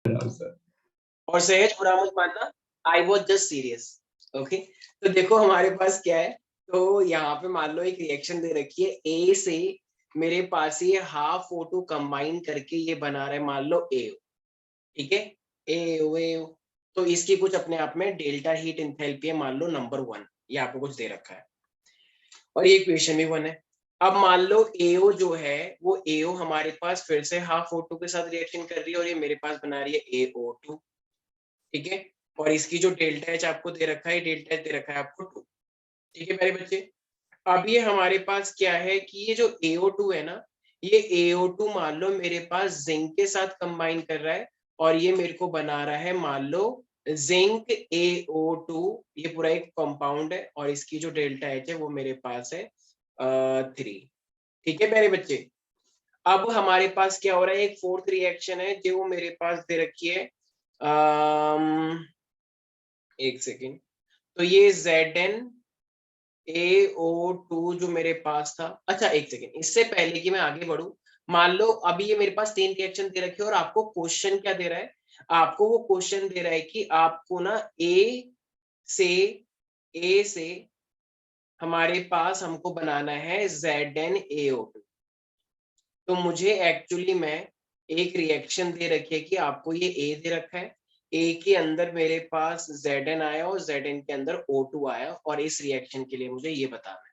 और सहज बुरा मत मानना, I was just serious. Okay, तो देखो हमारे पास क्या है, तो यहाँ पे मान लो एक रिएक्शन दे रखी है, ए से मेरे पास ये हाफ O2 कंबाइन करके ये बना रहा है मान लो AO, ठीक है, AO। तो इसकी कुछ अपने आप में डेल्टा हीट इंथैल्पी है मान लो नंबर 1, ये आपको कुछ दे रखा है और ये इक्वेशन भी 1 है। अब मान लो AO जो है वो AO हमारे पास फिर से हाफ O2 के साथ रिएक्शन कर रही है और ये मेरे पास बना रही है AO2, ठीक है, और इसकी जो डेल्टा एच आपको दे रखा है, डेल्टा एच दे रखा है आपको 2, ठीक है प्यारे बच्चे। अब ये हमारे पास क्या है कि ये जो AO2 है ना, ये AO2 मान लो मेरे पास जिंक के साथ कंबाइन कर रहा है और ये मेरे को बना रहा है मान लो जिंक AO2, ये पूरा एक कंपाउंड है और इसकी जो डेल्टा एच है वो मेरे पास है 3, ठीक है प्यारे बच्चे। अब हमारे पास क्या हो रहा है, एक फोर्थ रिएक्शन है जो मेरे पास दे रखी है, एक सेकेंड, तो ये ZnAO2 जो मेरे पास था, अच्छा एक सेकेंड, इससे पहले कि मैं आगे बढ़ूं, मान लो अभी ये मेरे पास 3 रिएक्शन दे रखे और आपको क्वेश्चन क्या दे रहा है, आपको वो क्वेश्चन दे रहा है कि आपको ना ए से हमारे पास हमको बनाना है ZnAO2। तो मुझे एक्चुअली में एक रिएक्शन दे रखी है कि आपको ये ए दे रखा है, ए के अंदर मेरे पास Zn आया और Zn के अंदर O2 आया और इस रिएक्शन के लिए मुझे ये बताना है।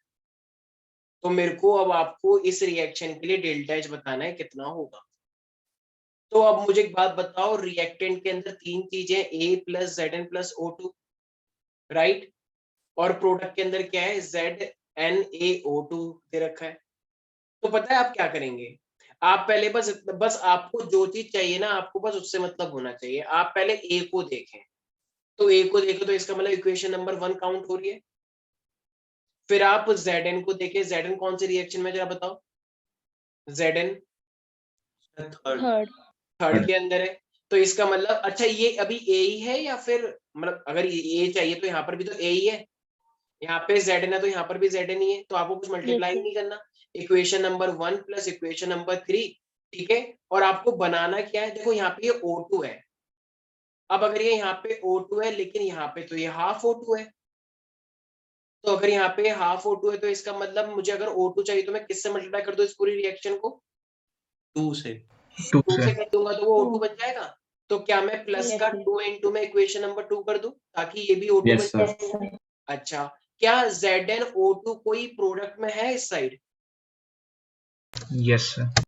तो मेरे को अब आपको इस रिएक्शन के लिए डेल्टा एच बताना है कितना होगा। तो अब मुझे एक बात बताओ, रिएक्टेंट के अंदर 3 चीजें A plus Zn plus O2, right, और प्रोडक्ट के अंदर क्या है ZnAO2 दे रखा है। तो पता है आप क्या करेंगे, आप पहले बस बस आपको जो चीज चाहिए ना, आपको बस उससे मतलब होना चाहिए, आप पहले ए को देखें, तो ए को देखो तो इसका मतलब इक्वेशन नंबर 1 काउंट हो रही है। फिर आप Zn को देखें, Zn कौन से रिएक्शन में जरा बताओ, Zn थर्ड थर्ड के अंदर है, तो इसका मतलब अच्छा ये अभी ए ही है या फिर मतलब अगर ए चाहिए तो यहाँ पर भी तो ए ही है, यहाँ पे Zn है तो यहाँ पर भी Zn ही है, तो आपको कुछ यस मल्टीप्लाई सर नहीं करना, equation number 1 plus equation number 3, ठीक है। और आपको बनाना क्या है, देखो यहाँ पे ये O2 है, अब अगर ये यहाँ पे O2 है लेकिन यहाँ पे तो ये हाफ O2 है, तो अगर यहाँ पे हाफ O2 है तो इसका मतलब मुझे अगर O2 चाहिए तो मैं किससे मल्टीप्लाई कर दूं इस पूरी रिएक्शन को, 2 से 2 से कर दूंगा तो वो O2 बन जाएगा। तो क्या मैं प्लस यस का सर 2 इंटू में इक्वेशन नंबर 2 कर दूं ताकि ये भी O2 बन यस सर। यस जाए। सर अच्छा, क्या ZnO2 कोई प्रोडक्ट में है इस side, yes sir.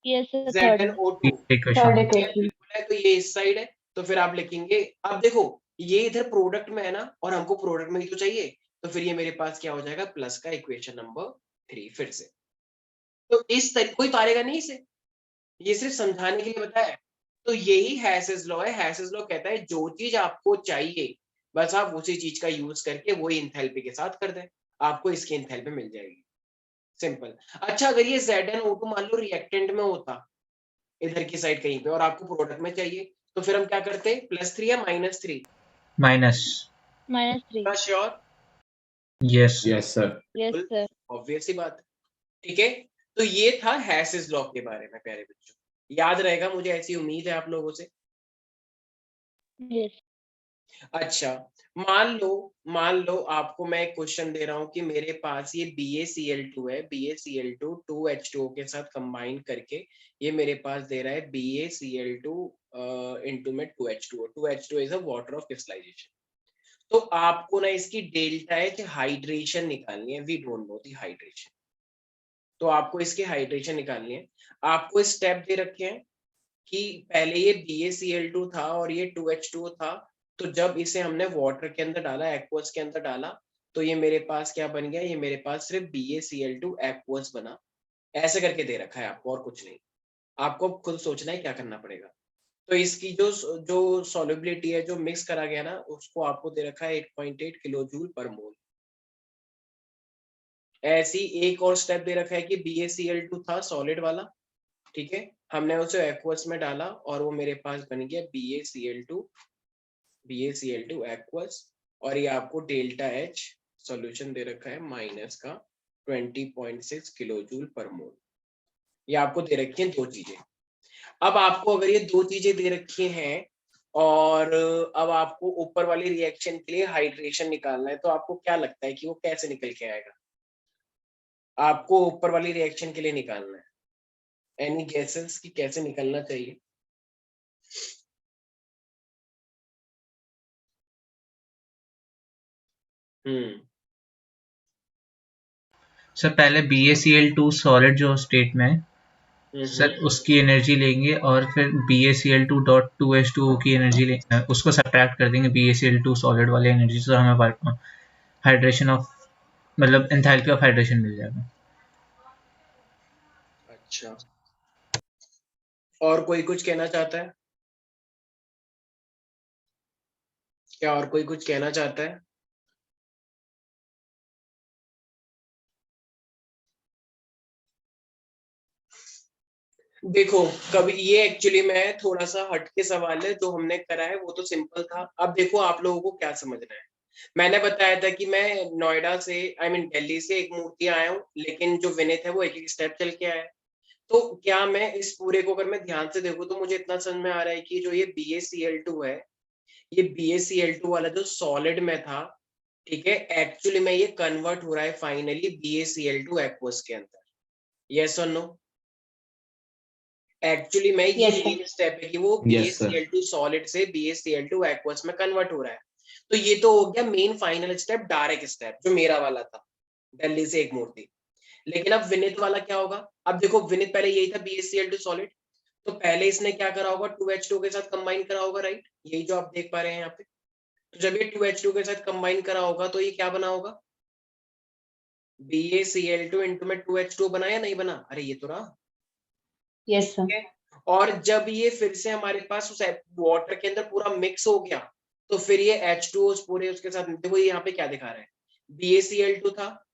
Yes sir third ZnO2 third equation equation बिल्कुल है, तो ये इस साइड है, तो फिर आप लिखेंगे, अब देखो ये इधर प्रोडक्ट में है ना और हमको प्रोडक्ट में ही तो चाहिए, तो फिर ये मेरे पास क्या हो जाएगा प्लस का इक्वेशन नंबर 3 फिर से। तो इस तरीके कोई तारेगा नहीं इसे, ये सिर्फ समझाने के लिए बताया है। तो यही हैसेस लॉ है, हैसेस लॉ कहता है जो चीज आपको चाहिए बस आप उसी चीज का यूज करके वही इंथैल्पी के साथ कर दें, आपको इसकी इंथैल्पी मिल जाएगी, सिंपल। अच्छा अगर ये ZnO2 मान लो रिएक्टेंट में होता इधर की साइड कहीं पे और आपको प्रोडक्ट में चाहिए, तो फिर हम क्या करते, +3 या -3, minus. -3 sure, yes yes sir. Yes sir obvious सी बात है, ठीक है। तो ये था हैसेस लॉ के बारे में प्यारे बच्चों, याद रहेगा मुझे ऐसी उम्मीद है आप लोगों से। यस अच्छा, मान लो आपको मैं एक क्वेश्चन दे रहा हूँ कि मेरे पास ये BaCl2 है, BaCl2 2H2O के साथ कंबाइन करके ये मेरे पास दे रहा है BaCl2 इनटू में 2H2O, 2H2 is a water of crystallisation. तो आपको ना इसकी डेल्टा एच हाइड्रेशन निकालनी है, we don't know the hydration, तो आपको इसकी हाइड्रेशन निकालनी है। आपको स्टेप दे रखे हैं कि पहले ये BaCl2 था और ये 2H2O था, तो जब इसे हमने वाटर के अंदर डाला, एक्वस के अंदर डाला, तो ये मेरे पास क्या बन गया, ये मेरे पास सिर्फ BaCl2 एक्वस बना, ऐसे करके दे रखा है आपको और कुछ नहीं, आपको खुद सोचना है क्या करना पड़ेगा। तो इसकी जो जो सॉल्युबिलिटी है, जो मिक्स करा गया ना, उसको आपको दे रखा है 8.8 किलो जूल पर मोल। ऐसी एक और स्टेप दे रखा है कि BaCl2 था सॉलिड वाला, ठीक है, हमने उसे एक्वस में डाला और वो मेरे पास बन गया BaCl2 एक्वस, और ये आपको डेल्टा एच सॉल्यूशन दे रखा है माइनस का 20.6 किलो जूल पर मोल। ये आपको दे रखी हैं दो चीजें। अब आपको अगर ये दो चीजें दे रखी हैं और अब आपको ऊपर वाली रिएक्शन के लिए हाइड्रेशन निकालना है, तो आपको क्या लगता है कि वो कैसे निकल के आएगा? आपको ऊपर वाली रिएक्शन के लिए निकालना है, एनी गेसेस कि कैसे निकलना चाहिए? सर पहले BaCl2 सॉलिड जो स्टेट में है सर उसकी एनर्जी लेंगे और फिर BaCl2.2H2O की एनर्जी लेंगे, उसको सब्ट्रैक्ट कर देंगे BaCl2 सॉलिड वाली एनर्जी से, हमें हाइड्रेशन ऑफ मतलब एंथैल्पी ऑफ हाइड्रेशन मिल जाएगा। अच्छा, और कोई कुछ कहना चाहता है? क्या और कोई कुछ कहना चाहता है? देखो, कभी ये एक्चुअली में थोड़ा सा हटके सवाल है, जो हमने करा है वो तो सिंपल था। अब देखो आप लोगों को क्या समझना है। मैंने बताया था कि मैं नोएडा से दिल्ली से एक मूर्ति आया हूँ, लेकिन जो विनीत है वो एक एक स्टेप चल के आया है। तो क्या मैं इस पूरे को अगर मैं ध्यान से देखूं तो मुझे इतना समझ में आ रहा है कि जो ये BaCl2 है, ये BaCl2 वाला जो सॉलिड में था, ठीक है, एक्चुअली में ये कन्वर्ट हो रहा है फाइनली BaCl2 एक्वस के अंदर। यस और नो? एक्चुअली में ये मेन स्टेप है कि वो BaCl2 सॉलिड से BaCl2 एक्वस में कन्वर्ट हो रहा है। तो ये तो हो गया main final step, direct step, जो मेरा वाला था, दिल्ली से एक मूर्ति। लेकिन अब विनीत वाला क्या होगा? अब देखो, विनीत पहले यही था BaCl2 सॉलिड, तो पहले इसने क्या करा होगा? 2H2 के साथ कंबाइन करा होगा, राइट? यही जो आप देख पा रहे हैं यहाँ पे। तो जब ये 2H2 के साथ कंबाइन करा होगा तो ये क्या बना होगा? BaCl2 इंटू में 2H2 बना या नहीं बना? अरे ये तो रहा। Yes sir. और जब ये फिर से हमारे पास उस वाटर के अंदर पूरा मिक्स हो गया, तो फिर ये H2O पूरे उसके साथ, देखो ये यहाँ पे क्या दिखा रहा है, BaCl2 था,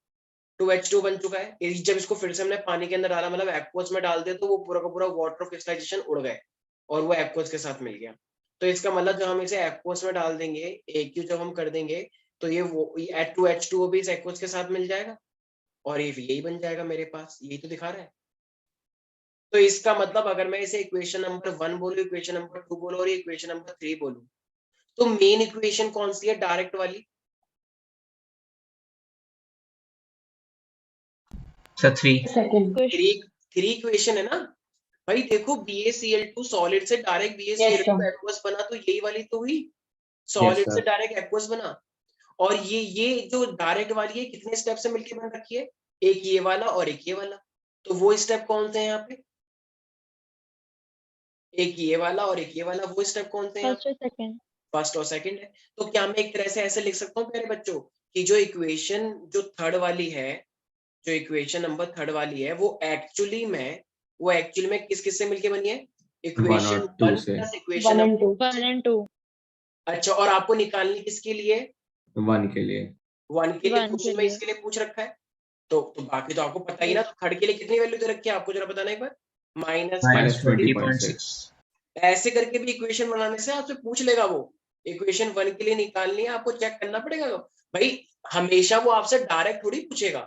2H2 बन चुका है। जब इसको फिर से हमने पानी के अंदर डाला, मतलब एक्वस में डाल दिया, तो वो पूरा का पूरा वाटर क्रिस्टलाइजेशन उड़ गए और वो एक्वस के साथ मिल गया। तो इसका मतलब जब हम इसे एक्वस में डाल देंगे, AQ जब हम कर देंगे, तो ये वो 2H2O भी इस एक्वस के साथ मिल जाएगा और ये यही बन जाएगा मेरे पास। यही तो दिखा रहा है। तो इसका मतलब अगर मैं इसे इक्वेशन नंबर 1 बोलूं, इक्वेशन नंबर 2 बोलूं और इक्वेशन नंबर 3 बोलूं, तो मेन इक्वेशन कौन सी है? डायरेक्ट वाली। सर 3 थ्री इक्वेशन है ना भाई। देखो, BaCl2 सॉलिड से डायरेक्ट BaCl2 एक्वस बना, तो यही वाली तो हुई, सॉलिड से डायरेक्ट एक्वस बना। और ये जो डायरेक्ट वाली है, कितने स्टेप से मिलकर बन रखी है? एक ये वाला और एक ये वाला। तो वो स्टेप कौन से हैं यहाँ पे? एक ये वाला और एक ये वाला, वो स्टेप कौन से हैं? फर्स्ट और सेकंड। फर्स्ट और सेकंड है। तो क्या मैं एक तरह से ऐसे लिख सकता हूँ प्यारे बच्चों कि जो इक्वेशन जो थर्ड वाली है, जो इक्वेशन नंबर थर्ड वाली है, वो एक्चुअली में किस किस से मिलके बनी है? Equation 1 plus equation number 1 and 2। अच्छा, और आपको निकालनी किसके लिए? 1 के लिए। 1 के लिए। 1 के क्वेश्चन में लिए। इसके लिए पूछ रखा है। तो बाकी तो आपको पता ही ना। तो थर्ड के लिए कितनी वैल्यू दे रखी है आपको, जरा बताना एक बार। -20.6। ऐसे करके भी इक्वेशन बनाने से आपसे पूछ लेगा वो। इक्वेशन 1 के लिए निकालनी है, आपको चेक करना पड़ेगा भाई। हमेशा वो आपसे डायरेक्ट थोड़ी पूछेगा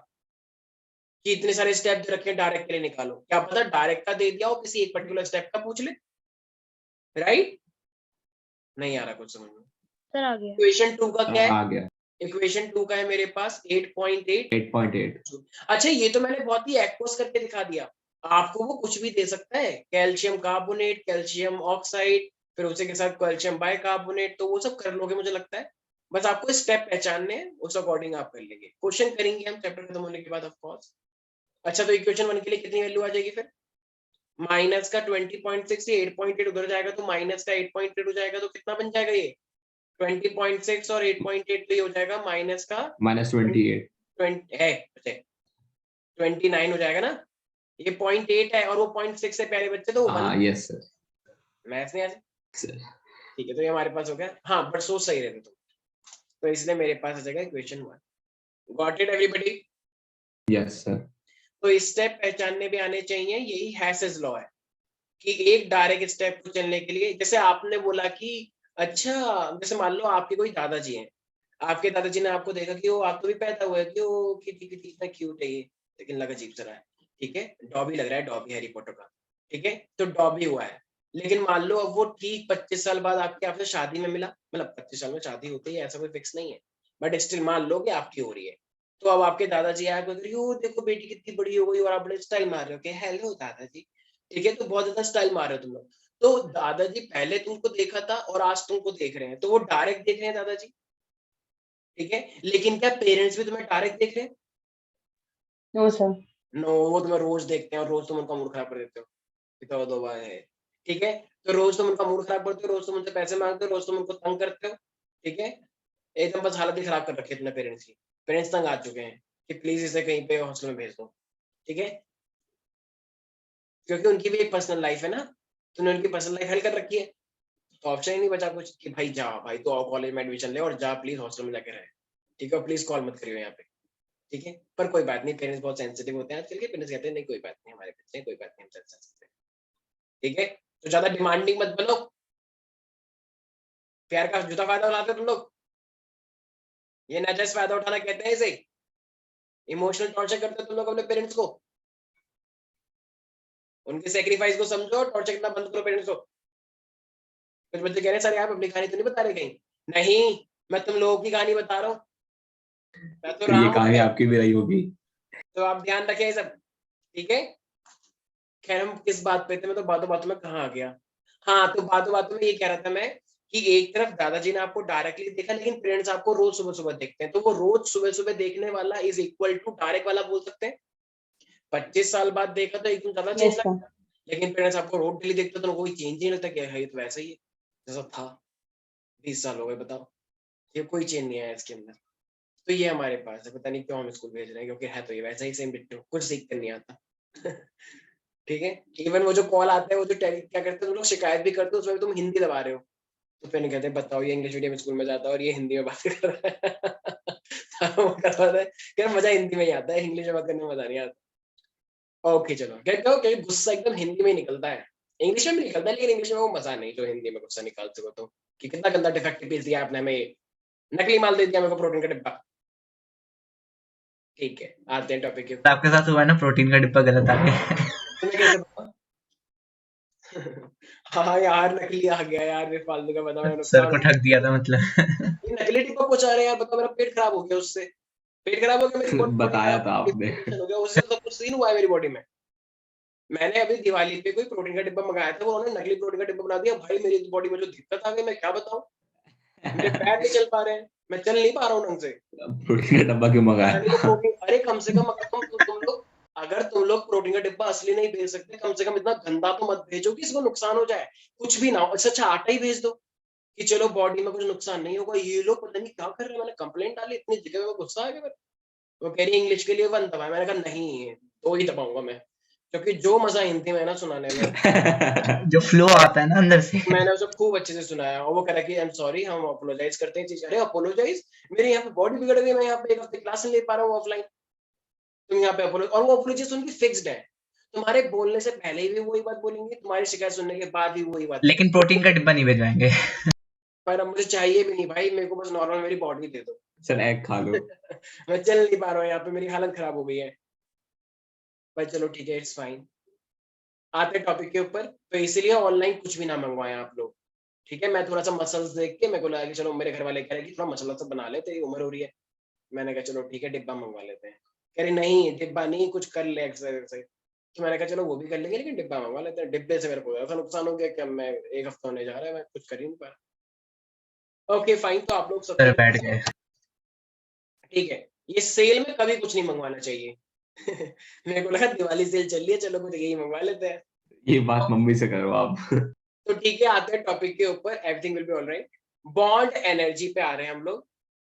कि इतने सारे स्टेप दे रखे हैं, डायरेक्ट के लिए निकालो। क्या पता डायरेक्ट का दे दिया हो, किसी एक पर्टिकुलर स्टेप का पूछ ले, राइट? नहीं आ रहा कुछ समझ में? सर आ गया। इक्वेशन 2 का क्या है? आ गया। इक्वेशन 2 का है मेरे पास 8.8। 8.8। अच्छा, ये तो मैंने बहुत ही एक्वस करके दिखा दिया। आपको वो कुछ भी दे सकता है, कैल्शियम कार्बोनेट, कैल्शियम ऑक्साइड, फिर उसी के साथ कैल्शियम बाइकार्बोनेट, तो वो सब कर लोगे मुझे लगता है। बस आपको स्टेप पहचानने हैं, उस अकॉर्डिंग आप कर लेंगे। क्वेश्चन करेंगे हम चैप्टर खत्म होने के बाद, ऑफ कोर्स। अच्छा, तो इक्वेशन 1 के लिए कितनी वैल्यू आ जाएगी फिर? माइनस का 20.6, ये 8.8 उधर जाएगा तो माइनस का 8.8 हो जाएगा, तो कितना बन जाएगा ये? 20.6 और 8.8, तो ये हो जाएगा माइनस का -28। 29 हो जाएगा ना। ये 0.8 है और वो 0.6 है प्यारे बच्चे, तो हाँ, यस सर। मैथ्स नहीं आ सर ठीक है, तो ये हमारे पास हो गया। हाँ, बट सोच सही रहते तुम, तो इसलिए मेरे पास आ जाएगा equation 1। Got it everybody? Yes sir. तो स्टेप पहचानने भी आने चाहिए, यही हैसेस लॉ है कि एक डायरेक्ट स्टेप को चलने के लिए, जैसे आपने बोला कि अच्छा, जैसे मान लो आपके कोई दादाजी हैं, आपके दादाजी ने आपको देखा कि वो आप तो भी पैदा हुआ है कि वो किटी किटी इतना क्यूट है ये, लेकिन लगा अजीब सा रहा है, ठीक है, डॉबी लग रहा है, डॉबी हैरी पॉटर का, ठीक है, तो डॉबी हुआ है। लेकिन मान लो अब वो ठीक 25 साल बाद आपसे शादी में मिला, मतलब 25 साल में शादी होती है ऐसा कोई फिक्स नहीं है, बट स्टिल मान लो कि आपकी हो रही है, तो अब आपके दादाजी आए बोल रहे हो देखो बेटी कितनी बड़ी हो गई और आप बड़े स्टाइल मार रहे हो कि हेलो दादाजी, ठीक है, तो बहुत ज्यादा स्टाइल मार रहे हो तुम लोग। तो दादाजी पहले तुमको देखा था और आज तुमको देख रहे हैं, तो वो डायरेक्ट देख रहे हैं दादाजी, ठीक है, लेकिन क्या पेरेंट्स भी तुम्हें डायरेक्ट देख रहे हैं? No sir. नो, वो तुम्हें रोज देखते हैं और रोज तुम उनका मूड खराब कर देते हो, बताओ दो बार है, ठीक है, तो रोज तुम उनका मूड खराब करते हो, रोज तुम उनसे पैसे मांगते हो, रोज तुम उनको तंग करते हो, ठीक है, एकदम बस हालत ही खराब कर रखी है अपने पेरेंट्स की, पेरेंट्स तंग आ चुके हैं कि प्लीज इसे कहीं पे हॉस्टल में भेज दो, ठीक है, क्योंकि उनकी भी एक पर्सनल लाइफ है ना, तुमने उनकी पर्सनल लाइफ हेल्प कर रखी है, तो ऑप्शन ही नहीं बचा कुछ कि भाई जा भाई तो आओ कॉलेज में एडमिशन ले और जा प्लीज हॉस्टल में जाके रहे, ठीक है, प्लीज कॉल मत करियो यहाँ पे, ठीक है, पर कोई बात नहीं, पेरेंट्स बहुत सेंसिटिव होते हैं आजकल के, पेरेंट्स कहते हैं नहीं कोई बात नहीं हमारे बच्चे हैं, कोई बात नहीं हम चल सकते हैं, ठीक है, तो ज्यादा डिमांडिंग मत बनो, प्यार का जूता फायदा उठाते हो तुम लोग, ये नाजायज फायदा उठाना कहते हैं इसे, इमोशनल टॉर्चर करते हो तुम लोग अपने पेरेंट्स को, उनके सेक्रीफाइस को समझो, टॉर्चर करना बंद करो पेरेंट्स को। कुछ बच्चे कह रहे हैं सर आप अपनी कहानी तो नहीं बता रहे कहीं, नहीं, मैं तुम लोगों की कहानी बता रहा हूँ, मैं तो फिर रहा ये हूँ कहानी उसमें, आपकी भी रही होगी। तो आप ध्यान रखें ये सब, ठीक है। खैर हम किस बात पे थे, मैं तो बातों बातों में कहाँ आ गया, हाँ, तो बातों बातों में ये कह रहा था मैं कि एक तरफ दादाजी ने आपको डायरेक्टली देखा, लेकिन पेरेंट्स आपको रोज सुबह सुबह देखते हैं, तो वो रोज सुबह सुबह देखने वाला इज इक्वल टू डायरेक्ट वाला बोल सकते हैं। 25 साल बाद देखा तो एकदम ज्यादा चेंज यस लगा, सर। लेकिन पेरेंट्स आपको रोज डेली देखते तो कोई चेंज नहीं लगता, क्या है ये तो वैसा ही है जैसा था, 20 साल हो गए बताओ, ये कोई चेंज नहीं आया इसके अंदर। तो ये हमारे पास है, पता नहीं क्यों हम स्कूल भेज रहे हैं, क्योंकि है तो ये वैसा ही सेम डिट्टो, कुछ सीख कर नहीं आता। ठीक है, इवन वो जो कॉल आता है, वो जो क्या करते हैं तुम लोग, शिकायत भी करते हो उसमें भी तुम हिंदी दबा रहे हो, तो फिर कहते हैं बताओ ये इंग्लिश मीडियम स्कूल में जाता है और ये हिंदी में बात कर रहा है। वो करता है कि मजा हिंदी में ही आता है, इंग्लिश में बात करने में मजा नहीं आता। ओके चलो, कहते हो कि गुस्सा एकदम हिंदी में ही निकलता है, इंग्लिश में भी निकलता है, लेकिन इंग्लिश में वो मजा नहीं जो हिंदी में गुस्सा निकाल सको, तो कि कितना गंदा डिफेक्टिव पीस दिया आपने हमें, नकली माल दे दिया मेरे को प्रोटीन का डिब्बा। ठीक है, आते हैं टॉपिक के ऊपर। आपके साथ हुआ है ना, प्रोटीन का डिब्बा गलत आ गया। तुम्हें कैसे पता? हाँ यार, नकली आ गया यार, ये फालतू का बताओ, सर नुकसान को हो ठग गया, दिया था मतलब। ये नकली डिब्बा पहुंचा रहे हैं यार, बताओ, मेरा पेट खराब हो गया उससे, पेट खराब हो गया, मेरी बॉडी बताया खराब था हो गई, आपने। इन्फेक्शन हो गया, उससे सब कुछ सीन हुआ है मेरी बॉडी में। मैंने अभी दिवाली पे कोई प्रोटीन का डिब्बा मंगाया था, वो उन्होंने नकली प्रोटीन का डिब्बा बना दिया, भाई मेरी बॉडी में जो दिक्कत आ गई मैं क्या बताऊं, मेरे पैर नहीं चल पा रहे हैं, मैं चल नहीं पा रहा हूँ ढंग से, प्रोटीन का डब्बा क्यों पता नहीं वो मंगाया? प्रोटीन, अरे कम से कम अगर तुम लोग, अगर तुम लोग प्रोटीन का डिब्बा असली नहीं भेज सकते, कम से कम इतना गंदा तो मत भेजो कि इसको नुकसान हो जाए, कुछ भी ना हो, अच्छा आटा ही भेज दो कि चलो बॉडी में कुछ नुकसान नहीं होगा, ये लोग पता नहीं क्या कर रहे हैं, मैंने कंप्लेंट डाली, इतनी जगह में गुस्सा आ गया मेरे, वो कह रही इंग्लिश के लिए 1 दबाए, मैंने कहा नहीं 2 ही दबाऊंगा मैं, क्योंकि जो मजा हिंदी में है ना सुनाने में, जो फ्लो आता है ना अंदर से। मैंने उसे खूब अच्छे से सुनाया, और वो कह रहा कि आई एम सॉरी, हम अपोलोजाइज करते हैं चीज, अरे अपोलोजाइज, मेरे यहाँ पे बॉडी बिगड़ गई, मैं यहाँ पे 1 हफ्ते क्लास नहीं ले पा रहा हूँ ऑफलाइन, तुम यहाँ पे अपोलोज, और वो अपोलोजाइज उनकी फिक्स्ड है, तुम्हारे बोलने से पहले भी वही बात बोलेंगे, तुम्हारी शिकायत सुनने के बाद भी वही बात लेकिन बोलेंगे, प्रोटीन का डिब्बा नहीं भिजवाएंगे। पर अब मुझे चाहिए भी नहीं भाई, मेरे को बस नॉर्मल मेरी बॉडी दे दो। सर एग खा लो। मैं चल नहीं पा रहा हूँ यहाँ पे, मेरी हालत खराब हो गई है, पर चलो ठीक है, इट्स फाइन। आते टॉपिक के ऊपर, तो इसीलिए ऑनलाइन कुछ भी ना मंगवाएं आप लोग, ठीक है, मैं थोड़ा सा मसल्स देख के मेरे को लगा कि चलो, मेरे घर वाले कह रहे कि थोड़ा मसला तो बना ले, तेरी उम्र हो रही है, मैंने कहा चलो ठीक है डिब्बा मंगवा लेते हैं, कह रही नहीं डिब्बा नहीं, कुछ कर ले एक्सरसाइज, तो मैंने कहा चलो वो भी कर लेंगे, लेकिन डिब्बा मंगवा लेते हैं, डिब्बे से मेरे को ऐसा नुकसान हो गया कि अब मैं 1 हफ्ता होने जा रहा है, मैं कुछ कर ही नहीं पा रहा। ओके फाइन, तो आप लोग सर सबसे, बैठ गए। ठीक है, ये सेल में कभी कुछ नहीं मंगवाना चाहिए। मेरे को लगा दिवाली सेल चल रही है, चलो कुछ यही मंगवा लेते हैं। ये बात मम्मी से करो आप। तो ठीक है, आते हैं टॉपिक के ऊपर, everything will be alright. Bond energy पे आ रहे हैं हम लोग,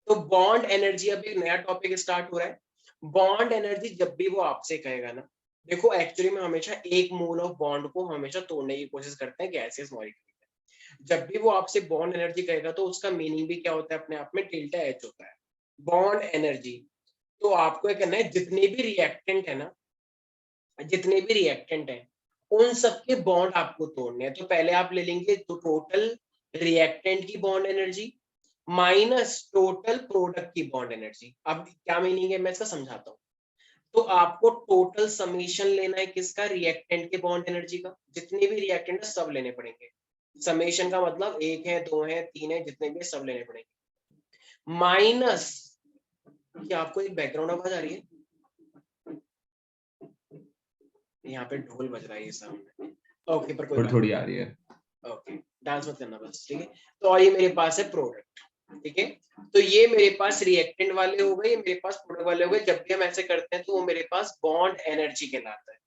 तो बॉन्ड एनर्जी, अभी एक नया टॉपिक स्टार्ट हो रहा है। बॉन्ड एनर्जी जब भी वो आपसे कहेगा ना, देखो एक्चुअली में हमेशा एक मोल ऑफ बॉन्ड को हमेशा तोड़ने की कोशिश करते हैं गैसियस मॉलिक्यूल, जब भी वो आपसे बॉन्ड एनर्जी कहेगा तो उसका मीनिंग भी क्या होता है अपने आप में, डेल्टा एच होता है, बॉन्ड एनर्जी। तो आपको क्या करना है, जितने भी रिएक्टेंट है ना, जितने भी रिएक्टेंट हैं, उन सबके बॉन्ड आपको तोड़ने हैं, तो पहले आप ले लेंगे तो टोटल रिएक्टेंट की bond energy minus total product की बॉन्ड एनर्जी। अब क्या मीनिंग है, मैं इसका समझाता हूँ। तो आपको टोटल समीशन लेना है किसका, रिएक्टेंट के बॉन्ड एनर्जी का, जितने भी रिएक्टेंट है सब लेने पड़ेंगे। समीशन का मतलब 1 है 2 है 3 है, जितने भी सब लेने पड़ेंगे, माइनस, क्या आपको एक बैकग्राउंड आवाज आ रही है, यहाँ पे ढोल बज रहा है ये सामने, ओके पर कोई थोड़ी बात थोड़ी आ रही है। ओके, डांस मत करना बस, ठीक है। तो और ये मेरे पास है प्रोडक्ट, ठीक है। तो ये मेरे पास रिएक्टेंट वाले हो गए, ये मेरे पास प्रोडक्ट वाले हो गए। जब भी हम ऐसे करते हैं तो वो मेरे पास बॉन्ड एनर्जी कहलाता है,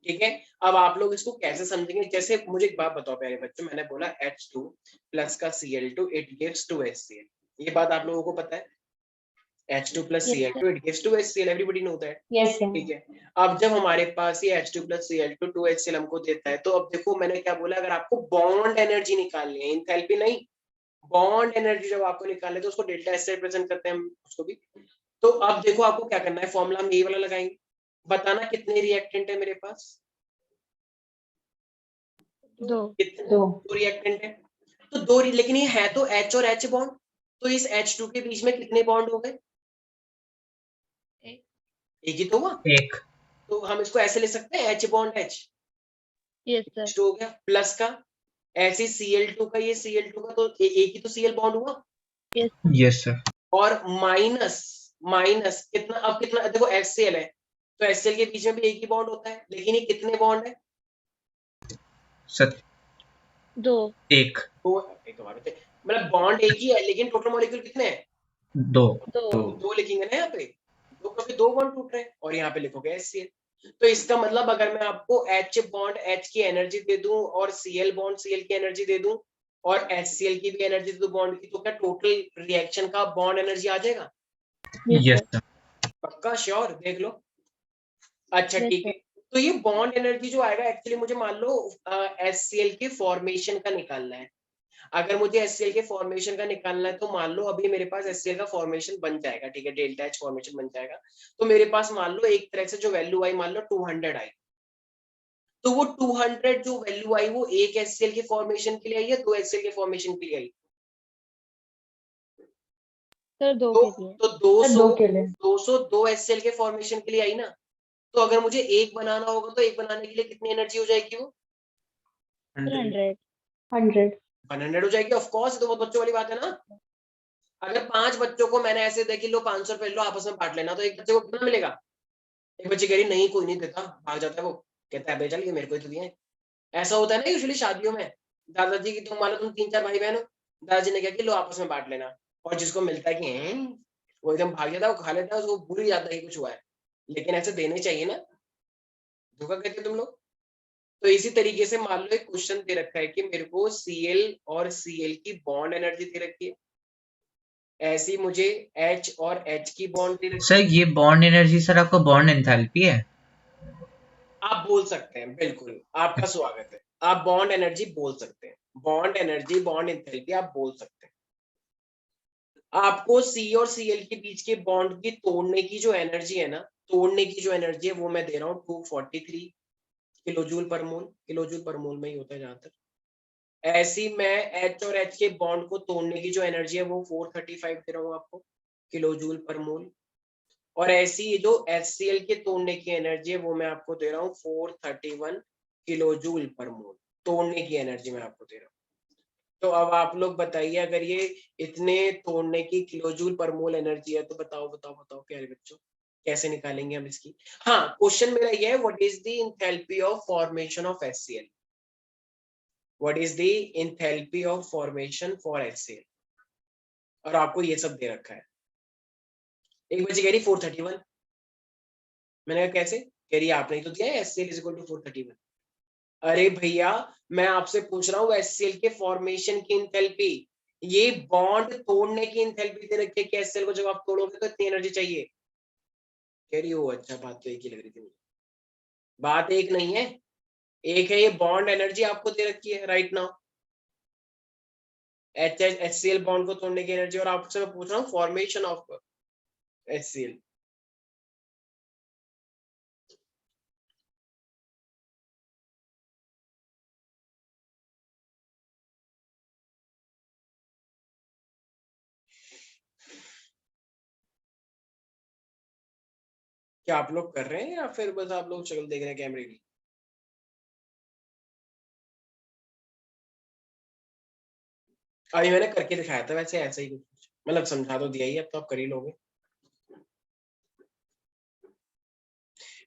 ठीक है। अब आप लोग इसको कैसे समझेंगे, जैसे मुझे एक बात बताओ प्यारे बच्चों, मैंने बोला H2 प्लस का Cl2 इट गिव्स 2HCl, ये बात आप लोगों को पता है, H2 plus Yes, Cl2 it gives 2HCl, everybody know that, yes, sir. ठीक है। अब जब हमारे पास ये H2 plus Cl2 2HCl हमको देता है, तो अब देखो मैंने क्या बोला, अगर आपको बॉन्ड एनर्जी निकालनी है, इंथैल्पी नहीं, बॉन्ड एनर्जी जब आपको निकालनी है तो उसको डेल्टा एस से रिप्रेजेंट करते हैं हम उसको भी। तो अब देखो आपको क्या करना है, फॉर्मूला हम ये वाला लगाएंगे, बताना कितने रिएक्टेंट है मेरे पास, दो कितने, दो दो रिएक्टेंट है, तो दो लेकिन ये है तो H और H बॉन्ड, तो इस H2 के बीच में कितने बॉन्ड हो गए, एक ही तो हुआ, एक। तो हम इसको ऐसे ले सकते हैं H bond H, yes sir H2 हो गया, प्लस का ऐसे Cl2 का, ये Cl2 का, तो एक ही तो Cl बॉन्ड हुआ, यस सर। और माइनस, माइनस कितना, अब कितना देखो HCl है, तो HCl के बीच में भी एक ही बॉन्ड होता है, लेकिन ये कितने बॉन्ड है, सर दो एक। दो, एक बार मतलब बॉन्ड एक ही है लेकिन टोटल मॉलिक्यूल कितने हैं, दो। दो तो दो लिखेंगे ना यहाँ पे, दो क्योंकि दो बॉन्ड टूट रहे हैं, और यहाँ पे लिखोगे HCl। तो इसका मतलब अगर मैं आपको H बॉन्ड H की एनर्जी दे दूं और Cl बॉन्ड Cl की एनर्जी दे दूं और HCl की भी एनर्जी दे दूं बॉन्ड की, तो क्या टोटल रिएक्शन का बॉन्ड एनर्जी आ जाएगा, यस यस सर सर। पक्का श्योर, देख लो। अच्छा यस ठीक है, सर तो ये बॉन्ड एनर्जी जो आएगा एक्चुअली मुझे मान लो HCl के फॉर्मेशन का निकालना है, अगर मुझे HCl के फॉर्मेशन का निकालना है तो मान लो अभी मेरे पास HCl का फॉर्मेशन बन जाएगा, ठीक है, डेल्टा H फॉर्मेशन बन जाएगा, तो मेरे पास मान लो एक तरह से जो वैल्यू आई मान लो 200 आई, तो वो 200 जो वैल्यू आई वो एक HCl के फॉर्मेशन के लिए आई या दो HCl के फॉर्मेशन के लिए आई, सर दो तो के लिए तो सर 200 दो के लिए 202 HCl के फॉर्मेशन के लिए आई ना, तो अगर मुझे एक बनाना होगा तो एक बनाने के लिए कितनी एनर्जी हो जाएगी, वो सर 100 100 हो जाएगी, ऑफ कोर्स, तो बहुत बच्चों वाली बात है ना। अगर 5 बच्चों को मैंने ऐसे दे कि लो 500 रुपए लो आपस में बांट लेना, तो एक बच्चे को कितना मिलेगा, एक बच्चे कह रही नहीं कोई नहीं देता, भाग जाता है वो, कहता है बे चल ये मेरे को ही तो दिए हैं। ऐसा होता है ना यूजुअली शादियों में, दादाजी की तुम मान लो तुम 3-4 भाई बहन हो, दादाजी ने कहा कि लो आपस में बांट लेना, और जिसको मिलता है कि वो एकदम भाग जाता है, वो खा लेता है, उसको भूल ही जाता है कि कुछ हुआ है, लेकिन ऐसे देने चाहिए ना, धोखा कहते हो तुम लोग। तो इसी तरीके से मान लो एक क्वेश्चन दे रखा है कि मेरे को Cl और Cl की बॉन्ड एनर्जी दे रखी है, ऐसी मुझे H और H की बॉन्ड दे रखी सर है, ये बॉन्ड एनर्जी सर आपका बॉन्ड एंथैल्पी है। आप बोल सकते हैं, बिल्कुल आपका स्वागत है, आप बॉन्ड एनर्जी बोल सकते हैं, बॉन्ड एनर्जी बॉन्ड एंथैल्पी आप बोल सकते हैं। आपको C और Cl के बीच के बॉन्ड की तोड़ने की जो एनर्जी है ना, तोड़ने की जो एनर्जी है वो मैं दे रहा हूँ 243 किलो जूल पर मोल, किलो जूल पर मोल में ही होता है जहां तक। ऐसी मैं H और H के बॉन्ड को तोड़ने की जो एनर्जी है वो 435 दे रहा हूँ आपको, किलो जूल पर मोल, और ऐसी जो HCl के तोड़ने की एनर्जी है वो मैं आपको दे रहा हूँ 431 किलो जूल पर मोल, तोड़ने की एनर्जी मैं आपको दे रहा हूँ। तो अब आप लोग बताइए, अगर ये इतने तोड़ने की किलो जूल पर मोल एनर्जी है, तो बताओ बताओ बताओ प्यारे बच्चों, कैसे निकालेंगे हम इसकी। हाँ, क्वेश्चन मेरा ये है, what is the enthalpy of formation of HCl, what is the enthalpy of formation for HCl, और आपको ये सब दे रखा है। एक बच्ची कह रही 431, मैंने कहा कैसे, कह रही आपने ही तो दिया है HCl इज इक्वल टू 431। अरे भैया मैं आपसे पूछ रहा हूँ HCl के फॉर्मेशन की एंथैल्पी, ये बॉन्ड तोड़ने की एंथैल्पी दे रखी है कि HCl को जब आप तोड़ोगे तो इतनी एनर्जी चाहिए, कह रही हो अच्छा, बात तो एक ही लग रही थी मुझे, बात एक नहीं है, एक है ये बॉन्ड एनर्जी आपको दे रखी है राइट नाउ, HCl बॉन्ड को तोड़ने की एनर्जी, और आपसे मैं पूछ रहा हूँ फॉर्मेशन ऑफ HCl। क्या आप लोग कर रहे हैं या फिर बस आप लोग शक्ल देख रहे हैं कैमरे की? अभी मैंने करके दिखाया था वैसे, ऐसा ही कुछ, मतलब समझा तो दिया ही, अब तो आप कर ही लोगे।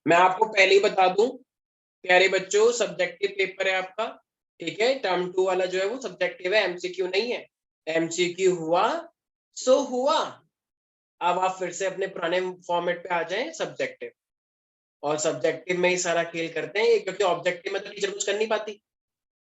मैं आपको पहले ही बता दूं प्यारे बच्चों, सब्जेक्टिव पेपर है आपका, ठीक है। टर्म 2 वाला जो है वो सब्जेक्टिव है, एमसीक्यू नहीं है। एमसीक्यू हुआ सो हुआ। अब आप फिर से अपने पुराने फॉर्मेट पे आ जाएं, सब्जेक्टिव। और सब्जेक्टिव में ही सारा खेल करते हैं, क्योंकि ऑब्जेक्टिव में तो टीचर कुछ कर नहीं पाती,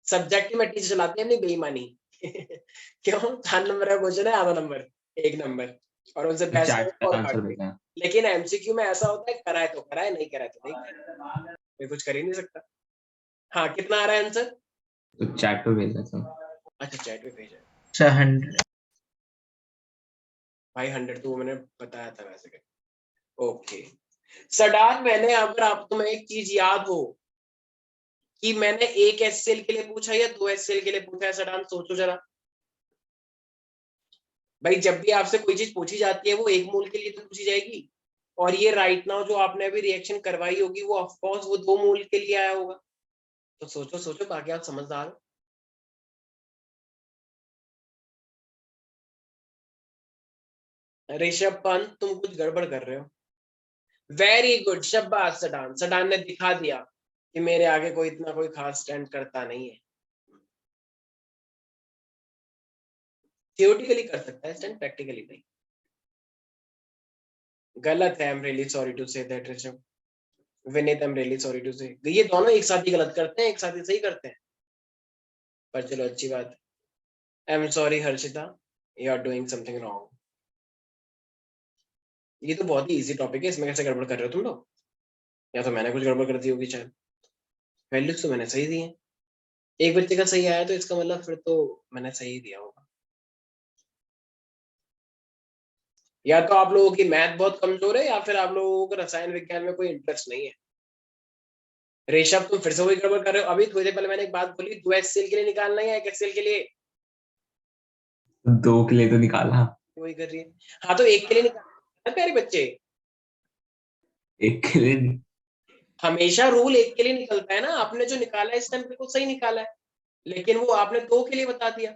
सब्जेक्टिव में टीचर चलाती है अपनी बेईमानी। क्यों? 4 नंबर का क्वेश्चन है, आधा नंबर, 1 नंबर, और उनसे बहस चैट करो और का काट आंसर दे। देना है। लेकिन एमसीक्यू में ऐसा होता है, कराए तो कराए, नहीं कराए तो नहीं कराए, मैं कुछ कर ही नहीं सकता। हाँ, कितना आ रहा है आंसर? तो चैट पे भेजना सर। अच्छा, चैट पे भेजा है। सर 100। भाई 100 तो मैंने बताया था वैसे। ओके सडान, मैंने अगर आप तुम्हें एक चीज याद हो कि मैंने एक एचसीएल के लिए पूछा या 2 एचसीएल के लिए पूछा है, सडान सोचो जरा। भाई जब भी आपसे कोई चीज पूछी जाती है वो एक मोल के लिए तो पूछी जाएगी, और ये राइट नाउ जो आपने अभी रिएक्शन करवाई होगी वो ऑफ कोर्स वो 2 मोल के लिए आया होगा। तो सोचो सोचो, बाकी आप समझदार हो। ऋषभ पंत, तुम कुछ गड़बड़ कर रहे हो। वेरी गुड, शाबाश सडान। सडान ने दिखा दिया कि मेरे आगे कोई इतना कोई खास स्टैंड करता नहीं है। थियोरेटिकली कर सकता है स्टैंड, प्रैक्टिकली नहीं। गलत है, I am really sorry to say that Rishabh. Vineet, I am really sorry to say. ये दोनों एक साथ ही गलत करते हैं, एक साथ ही सही करते हैं, पर चलो अच्छी बात है। I am sorry Harshita, you are doing something wrong. ये तो बहुत ही इजी टॉपिक है, इसमें कैसे गड़बड़ कर रहे हो तुम लोग? या तो मैंने कुछ गड़बड़ कर दी होगी शायद। वैल्यूज तो मैंने सही दी है, एक बच्चे का सही आया तो इसका मतलब फिर तो मैंने सही दिया होगा। या तो आप लोगों की मैथ बहुत कमजोर है, या फिर आप लोगों को रसायन विज्ञान में कोई इंटरेस्ट नहीं है। ऋषभ, तुम फिर से वही गड़बड़ कर रहे हो। अभी थोड़ी देर पहले मैंने एक बात बोली, 2 एचसीएल के लिए निकालना है या 1 एचसीएल के लिए? 2 के लिए तो निकाला, वही कर रही है। हाँ तो 1 के लिए निकालना है प्यारे बच्चे। 1 के लिए नहीं। हमेशा रूल 1 के लिए निकलता है ना, आपने जो निकाला है इस टाइम बिल्कुल सही निकाला है, लेकिन वो आपने 2 के लिए बता दिया।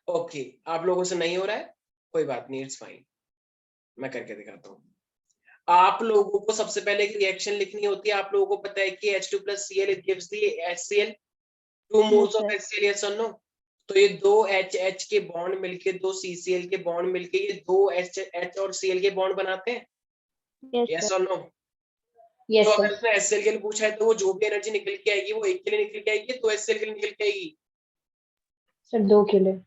ओके, आप लोगों से नहीं हो रहा है, कोई बात नहीं, इट्स फाइन, मैं करके दिखाता हूँ। आप लोगों को सबसे पहले एक रिएक्शन लिखनी होती है। आप लोगों को पता है कि H2 plus Cl it gives the HCl, 2 moles Yes, of sir. HCl, yes or no? तो ये 2 H के बॉन्ड मिलके, 2 CCl के बॉन्ड मिलके ये 2 H और Cl के बॉन्ड बनाते हैं, Yes, yes sir. or no? Yes, तो sir. अगर इसने HCl के लिए पूछा है तो वो जो भी एनर्जी निकल के आएगी वो 1 के लिए निकल के आएगी, 2 HCl के लिए निकल के आएगी। सर 2 के लिए।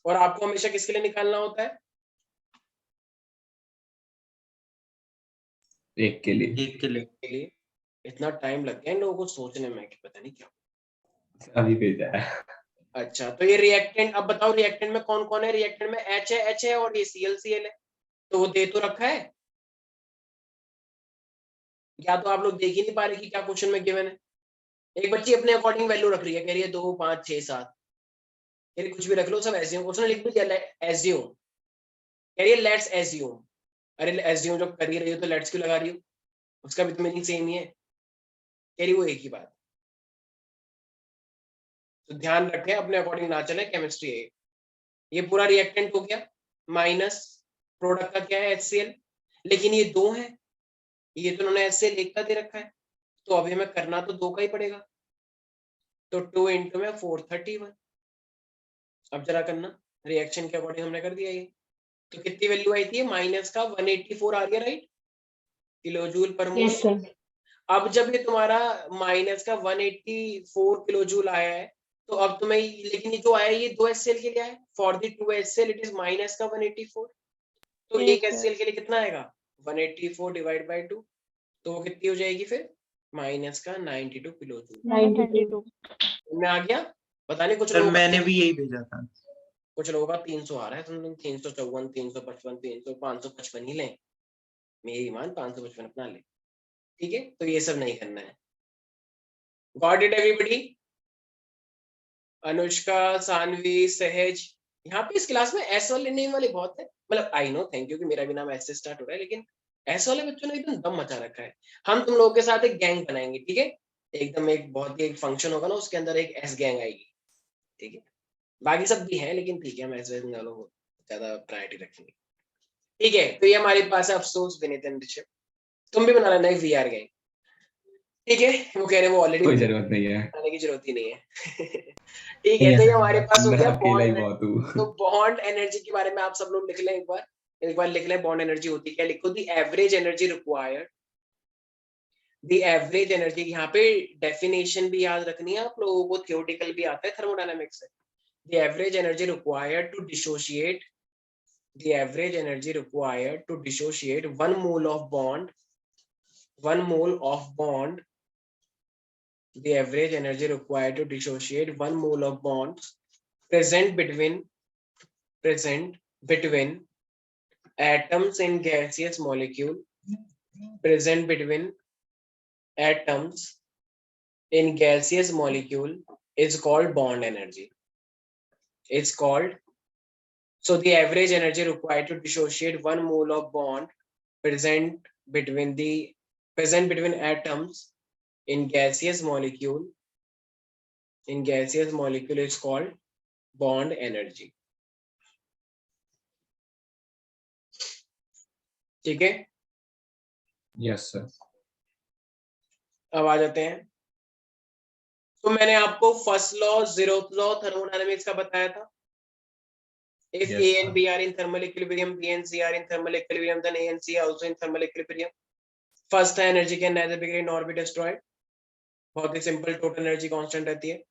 और आपको हमेशा किसके लिए निकालना होता है? 1 के लिए। 1 के लिए। के लिए। इतना टाइम लग गया इन लोगों को सोचने में कि पता नहीं क्या। अभी भेजा है। अच्छा, तो ये रिएक्टेंट, अब बताओ रिएक्टेंट में कौन कौन है? रिएक्टेंट में H है और ये Cl है, तो वो दे तो रखा है, या तो आप लोग देख ही नहीं पा रहे कि क्या क्वेश्चन में गिवन है। एक बच्ची अपने अकॉर्डिंग वैल्यू रख रही है, कह रही है 2 5 6 7, कह रही कुछ भी रख लो, सब एज्यूम, उसने लिख भी दिया एज्यूम, कह रही है लेट्स एज्यूम। अरे एज्यूम जब कर ही रही हो तो लेट्स क्यों लगा रही हो? उसका भी तो मीनिंग सेम ही है, कह रही वो एक ही बात। तो ध्यान रखें, अपने अकॉर्डिंग ना चले, केमिस्ट्री है ये पूरा रिएक्टेंट हो गया, माइनस प्रोडक्ट का क्या है HCl, लेकिन ये 2 है, ये तो उन्होंने HCl 1 का दे रखा है, तो अभी हमें करना तो 2 का ही पड़ेगा, तो 2 इंटू में 431। अब जरा करना, रिएक्शन के अकॉर्डिंग हमने कर दिया ये, तो कितनी वैल्यू आई थी? माइनस का 184 आ गया, राइट, किलो जूल पर मोल। Yes, sir. अब जब ये तुम्हारा माइनस का 184 किलो जूल आया है, तो अब तुम्हें, लेकिन ये जो आया ये 2 HCl के लिए आया, for the 2 HCl it is minus का 184, तो Yes, एक sir. HCl के लिए कितना आएगा? 184 डिवाइड बाई 2, तो वो कितनी हो जाएगी फिर? माइनस का 92 किलो जूल। 92. में आ गया? पता नहीं, कुछ सर लोगों मैंने भी यही भेजा था। कुछ लोगों का 300 आ रहा है, तुम 354 355 300 555 ही लें, मेरी मान 555 अपना ले, ठीक है। तो ये सब नहीं करना है। Got it everybody? Anushka, Saanvi, Sahaj, यहाँ पे इस क्लास में एस वाले नेम वाले बहुत है, मतलब आई नो, थैंक यू कि मेरा भी नाम एस से स्टार्ट हो रहा है, लेकिन ऐसे वाले बच्चों ने एकदम दम मचा रखा है। हम तुम लोगों के साथ एक गैंग बनाएंगे, ठीक है, एकदम एक बहुत ही एक फंक्शन होगा ना, उसके अंदर एक एस गैंग आएगी, ठीक है, बाकी सब भी है लेकिन ठीक है, हम एस गैंग वालों को ज्यादा प्रायोरिटी रखेंगे, ठीक है। तो ये हमारे पास है अफसोस, विनीत एंड ऋषभ, तुम भी बना लेना एक वीआर गैंग, ठीक है। वो कह रहे हैं वो ऑलरेडी कोई जरूरत नहीं है, बनाने की जरूरत ही नहीं है। ठीक है, ठीक तो ये है। हमारे पास हो मैं गया अकेला ही बॉन्ड। बहुत हूँ। तो बॉन्ड एनर्जी के बारे में आप सब लोग लिख लें एक बार लिख लें, बॉन्ड एनर्जी होती क्या, लिखो दी एवरेज एनर्जी रिक्वायर्ड, दी एवरेज एनर्जी, यहाँ पे डेफिनेशन भी याद रखनी है आप लोगों को, थियोरेटिकल भी आता है थर्मोडायनामिक्स से। The average energy required to dissociate, the average energy required to dissociate 1 mole of bond, 1 mole of bond, the average energy required to dissociate 1 mole of bonds present between atoms in gaseous molecule, present between atoms in gaseous molecule is called bond energy. It's called, so the average energy required to dissociate 1 mole of bond present between atoms in gaseous molecule is called bond energy, ठीक है। Yes sir. अब आ जाते हैं, तो मैंने आपको first law, zeroth law thermodynamics का बताया था। If Yes, A sir. and B are in thermal equilibrium, B and C are in thermal equilibrium, then A and C are also in thermal equilibrium. First energy can neither be created nor be destroyed. बहुत ही simple, total energy constant रहती है।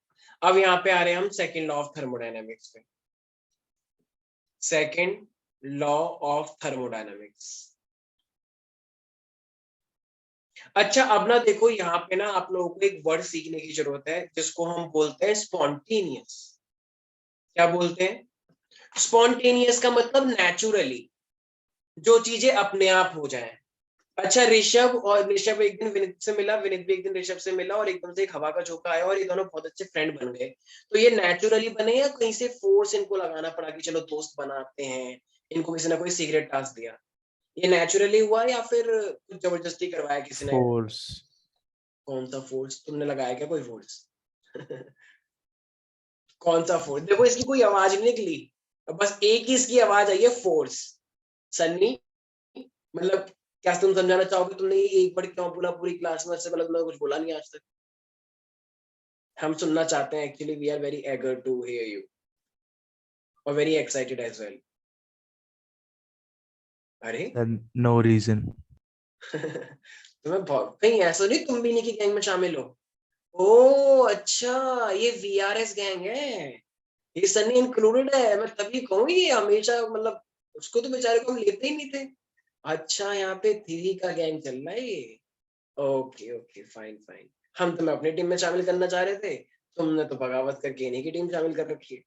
अब यहाँ पे आ रहे हैं हम second law of thermodynamics पे, सेकंड लॉ ऑफ थर्मोडायनामिक्स। अच्छा, अब ना देखो यहाँ पे ना आप लोगों को एक वर्ड सीखने की जरूरत है जिसको हम बोलते हैं स्पॉन्टेनियस। क्या बोलते हैं? स्पॉन्टेनियस का मतलब नेचुरली, जो चीजें अपने आप हो जाए। अच्छा, ऋषभ एक दिन विनीत से मिला, विनीत भी एक दिन ऋषभ से मिला, और एकदम से एक हवा का झोंका आया और ये दोनों बहुत अच्छे फ्रेंड बन गए। तो ये नेचुरली बने या कहीं से फोर्स इनको लगाना पड़ा कि चलो दोस्त बनाते हैं, इनको किसी ने कोई सीक्रेट टास्क दिया? ये नेचुरली हुआ या फिर कुछ जबरदस्ती करवाया किसी ने? फोर्स। कौन सा फोर्स? तुमने लगाया क्या कोई फोर्स? कौन सा फोर्स? देखो इसकी कोई आवाज नहीं निकली, बस एक ही इसकी आवाज आई है, फोर्स। सन्नी, मतलब क्या तुम समझाना चाहोगे तुमने ये एक बार क्यों बोला पूरी क्लास में? इससे पहले तुमने कुछ बोला नहीं आज तक। हम सुनना चाहते हैं, actually we are very eager to hear you और वेरी एक्साइटेड एज वेल। अरे नो रीजन। तुम्हें कहीं ऐसा नहीं तुम भी नहीं की गैंग में शामिल हो? ओ अच्छा, ये वीआरएस गैंग है, ये सन्नी इंक्लूडेड है। मैं तभी कहूँ ये हमेशा, मतलब उसको तो बेचारे को हम लेते ही नहीं थे। अच्छा, यहाँ पे थ्री का गैंग चल रहा है ये। Okay okay, fine fine. हम तुम्हें अपनी टीम में शामिल करना चाह रहे थे, तुमने तो बगावत करके इन्हीं की टीम शामिल कर रखी है।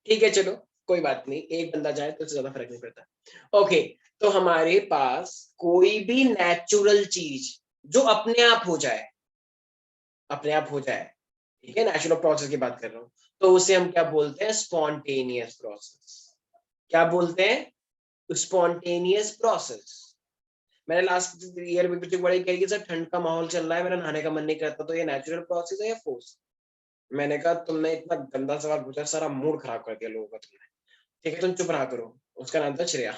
ठीक है, चलो कोई बात नहीं, एक बंदा जाए तो उससे ज्यादा फर्क नहीं पड़ता। ओके, तो हमारे पास कोई भी नेचुरल चीज जो अपने आप हो जाए, अपने आप हो जाए, ठीक है, नेचुरल प्रोसेस की बात कर रहा हूँ, तो उसे हम क्या बोलते हैं? Spontaneous process. क्या बोलते हैं? Spontaneous process. मैंने लास्ट ईयर में कुछ बड़ी कही कि सर ठंड का माहौल चल रहा है, मेरा नहाने का मन नहीं करता, तो ये नेचुरल प्रोसेस है या फोर्स? मैंने कहा तुमने इतना गंदा सवाल पूछा, सारा मूड खराब कर दिया लोगों का तुमने। ठीक है, तुम चुप रहा करो। उसका नाम था श्रेया।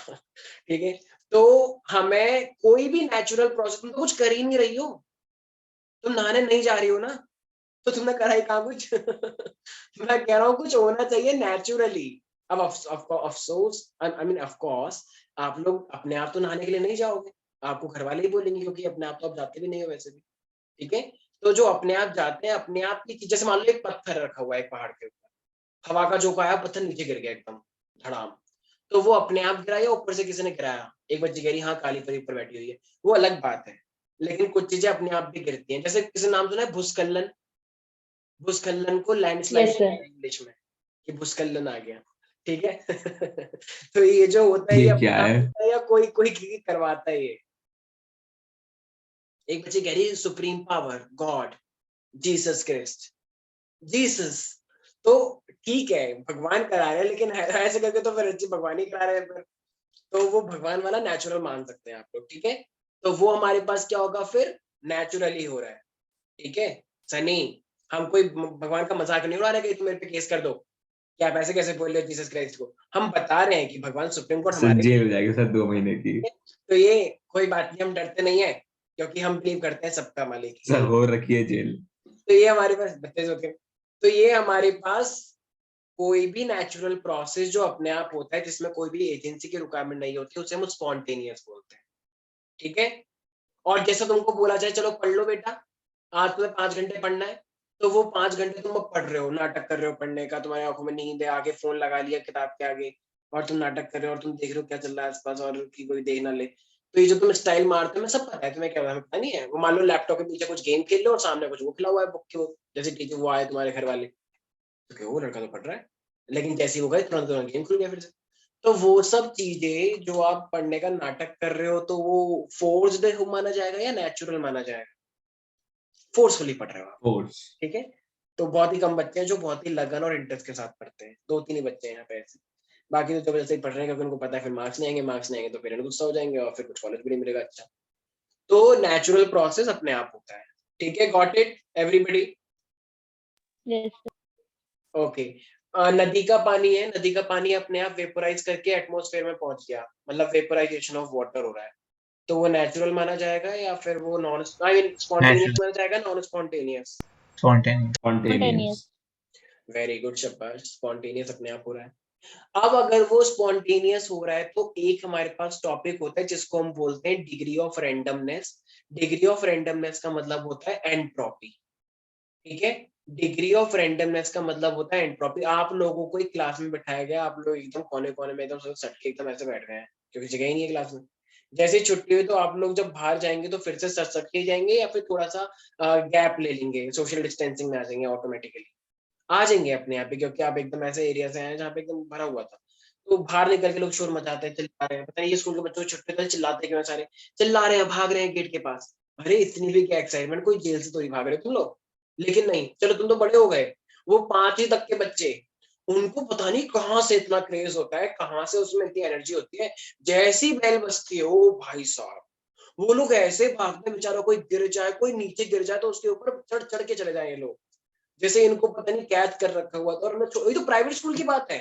ठीक है, तो हमें कोई भी नेचुरल प्रोसेस, तुम तो कुछ कर ही नहीं रही हो, तुम नहाने नहीं जा रही हो ना, तो तुमने करा ही कहाँ कुछ? मैं कह रहा हूँ कुछ होना चाहिए नेचुरली। अब अफसोस, आई मीन ऑफ कोर्स, आप लोग अपने आप तो नहाने के लिए नहीं जाओगे, आपको घर वाले ही बोलेंगे, क्योंकि अपने आप तो आप जाते भी नहीं हो वैसे भी। ठीक है, तो जो अपने आप जाते हैं, अपने आप की, जैसे मान लो एक पत्थर रखा हुआ है एक पहाड़ के ऊपर, हवा का झोंका आया, पत्थर नीचे गिर गया एकदम धड़ाम, तो वो अपने आप गिरा या ऊपर से किसी ने गिराया? एक बच्ची कह रही हाँ काली परी ऊपर बैठी हुई है, वो अलग बात है, लेकिन कुछ चीजें अपने आप भी गिरती हैं। जैसे किसी नाम सुना है भूस्खलन? भूस्खलन को लैंडस्लाइड Yes, sir. इंग्लिश में, कि भूस्खलन आ गया। ठीक है। तो ये जो होता है ये ये अपने क्या आप है? होता है या कोई कोई करवाता है ये? एक बच्ची कह रही है supreme power, God, Jesus Christ, Jesus. तो ठीक है, भगवान करा रहे हैं, लेकिन ऐसे करके तो फिर अच्छी भगवान ही करा रहे हैं फिर, तो वो भगवान वाला नेचुरल मान सकते हैं आप लोग। ठीक है, तो वो हमारे पास क्या होगा फिर, नेचुरली हो रहा है। ठीक है सनी, हम कोई भगवान का मजाक नहीं उड़ा रहे कि तुम मेरे पे केस कर दो कि आप ऐसे कैसे बोल रहे हो जीसस क्राइस्ट को। हम बता रहे हैं कि भगवान सुप्रीम कोर्ट सर हमारे, जेल हो जाएगी सर 2 महीने की। तो ये कोई बात नहीं, हम डरते नहीं है क्योंकि हम बिलीव करते हैं सबका मालिक। सर हो रखी है जेल। तो ये हमारे पास बत्तीस होते हैं। तो ये हमारे पास कोई भी नेचुरल प्रोसेस जो अपने आप होता है, जिसमें कोई भी एजेंसी की रिक्वायरमेंट नहीं होती, उसे हम स्पॉन्टेनियस बोलते हैं। ठीक है, और जैसे तुमको बोला जाए चलो पढ़ लो बेटा, आज तुम्हें 5 घंटे पढ़ना है, तो वो 5 घंटे तुम अब पढ़ रहे हो, नाटक कर रहे हो पढ़ने का, तुम्हारी आंखों में नींद है, आगे फोन लगा लिया किताब के आगे और तुम नाटक कर रहे हो और तुम देख रहे हो क्या चल रहा है आसपास और कि कोई देख ना ले। तो ये जो तुम स्टाइल मारते हो, मैं सब पता है तुम्हें क्या पता नहीं है। वो मान लो लैपटॉप के पीछे कुछ गेम खेल लो और सामने कुछ वो खिला हुआ है बुक के, वो जैसे टीचर वो आए तुम्हारे घर वाले, तो वो लड़का तो पढ़ रहा है, लेकिन जैसे ही वो गए तुरंत तुरंत गेम खुल गया फिर से। तो वो सब चीजें जो आप पढ़ने का नाटक कर रहे हो, तो वो फोर्स्ड माना जाएगा या नेचुरल माना जाएगा? फोर्सफुली पढ़ रहे हो आप। फोर्स। ठीक है, तो बहुत ही कम बच्चे हैं जो बहुत ही लगन और इंटरेस्ट के साथ पढ़ते हैं, 2-3 ही बच्चे हैं यहाँ पे ऐसे। बाकी तो जबरदस्ती पढ़ रहे हैं क्योंकि उनको पता है फिर मार्क्स नहीं आएंगे, मार्क्स नहीं आएंगे तो पेरेंट गुस्सा हो जाएंगे और फिर कुछ कॉलेज भी नहीं मिलेगा अच्छा। तो नेचुरल प्रोसेस अपने आप होता है। ठीक है, got it everybody? Yes. Okay. नदी का पानी है, नदी का पानी अपने आप वेपोराइज करके एटमॉस्फेयर में पहुंच गया, मतलब वेपोराइजेशन ऑफ वाटर हो रहा है, तो वो नेचुरल माना जाएगा या फिर वो नॉन, आई मीन स्पॉन्टेनियस माना जाएगा, non spontaneous? Spontaneous. Spontaneous. Very good शाबाश, स्पॉन्टेनियस अपने आप हो रहा है। अब अगर वो स्पॉन्टेनियस हो रहा है तो एक हमारे पास टॉपिक होता है जिसको हम बोलते हैं degree of randomness. Degree of randomness का मतलब होता है एंट्रोपी। ठीक है, डिग्री ऑफ रैंडमनेस का मतलब होता है एंट्रोपी। आप लोगों को एक क्लास में बिठाया गया, आप लोग एकदम कोने कोने में एकदम सट के एकदम ऐसे बैठ गए हैं क्योंकि जगह ही नहीं है क्लास में। जैसे ही छुट्टी हुई तो आप लोग जब बाहर जाएंगे तो फिर से सट सट के जाएंगे या फिर थोड़ा सा गैप ले लेंगे, सोशल डिस्टेंसिंग में आ जाएंगे, ऑटोमेटिकली आ जाएंगे अपने आप ही, क्योंकि आप एकदम ऐसे एरिया से आए जहाँ पे एकदम भरा हुआ था। तो बाहर निकल के लोग शोर मचाते हैं, चिल्ला रहे हैं, पता नहीं ये स्कूल के बच्चों को छुट्टी होती है चिल्लाते क्यों हैं सारे, चिल्ला रहे हैं, भाग रहे हैं गेट के पास। अरे इतनी भी क्या एक्साइटमेंट, कोई जेल से तो नहीं भाग रहे तुम लोग। लेकिन नहीं, चलो तुम तो बड़े हो गए, वो 5वीं तक के बच्चे, उनको पता नहीं कहाँ से इतना क्रेज होता है, कहाँ से उसमें इतनी एनर्जी होती है। जैसी बेल बजती है ओ भाई साहब, वो लोग ऐसे भागते हैं, बेचारा कोई गिर जाए, कोई नीचे गिर जाए तो उसके ऊपर चढ़ चढ़ के चले जाए ये लोग, जैसे इनको पता नहीं कैद कर रखा हुआ था। और मैं ये तो प्राइवेट स्कूल की बात है,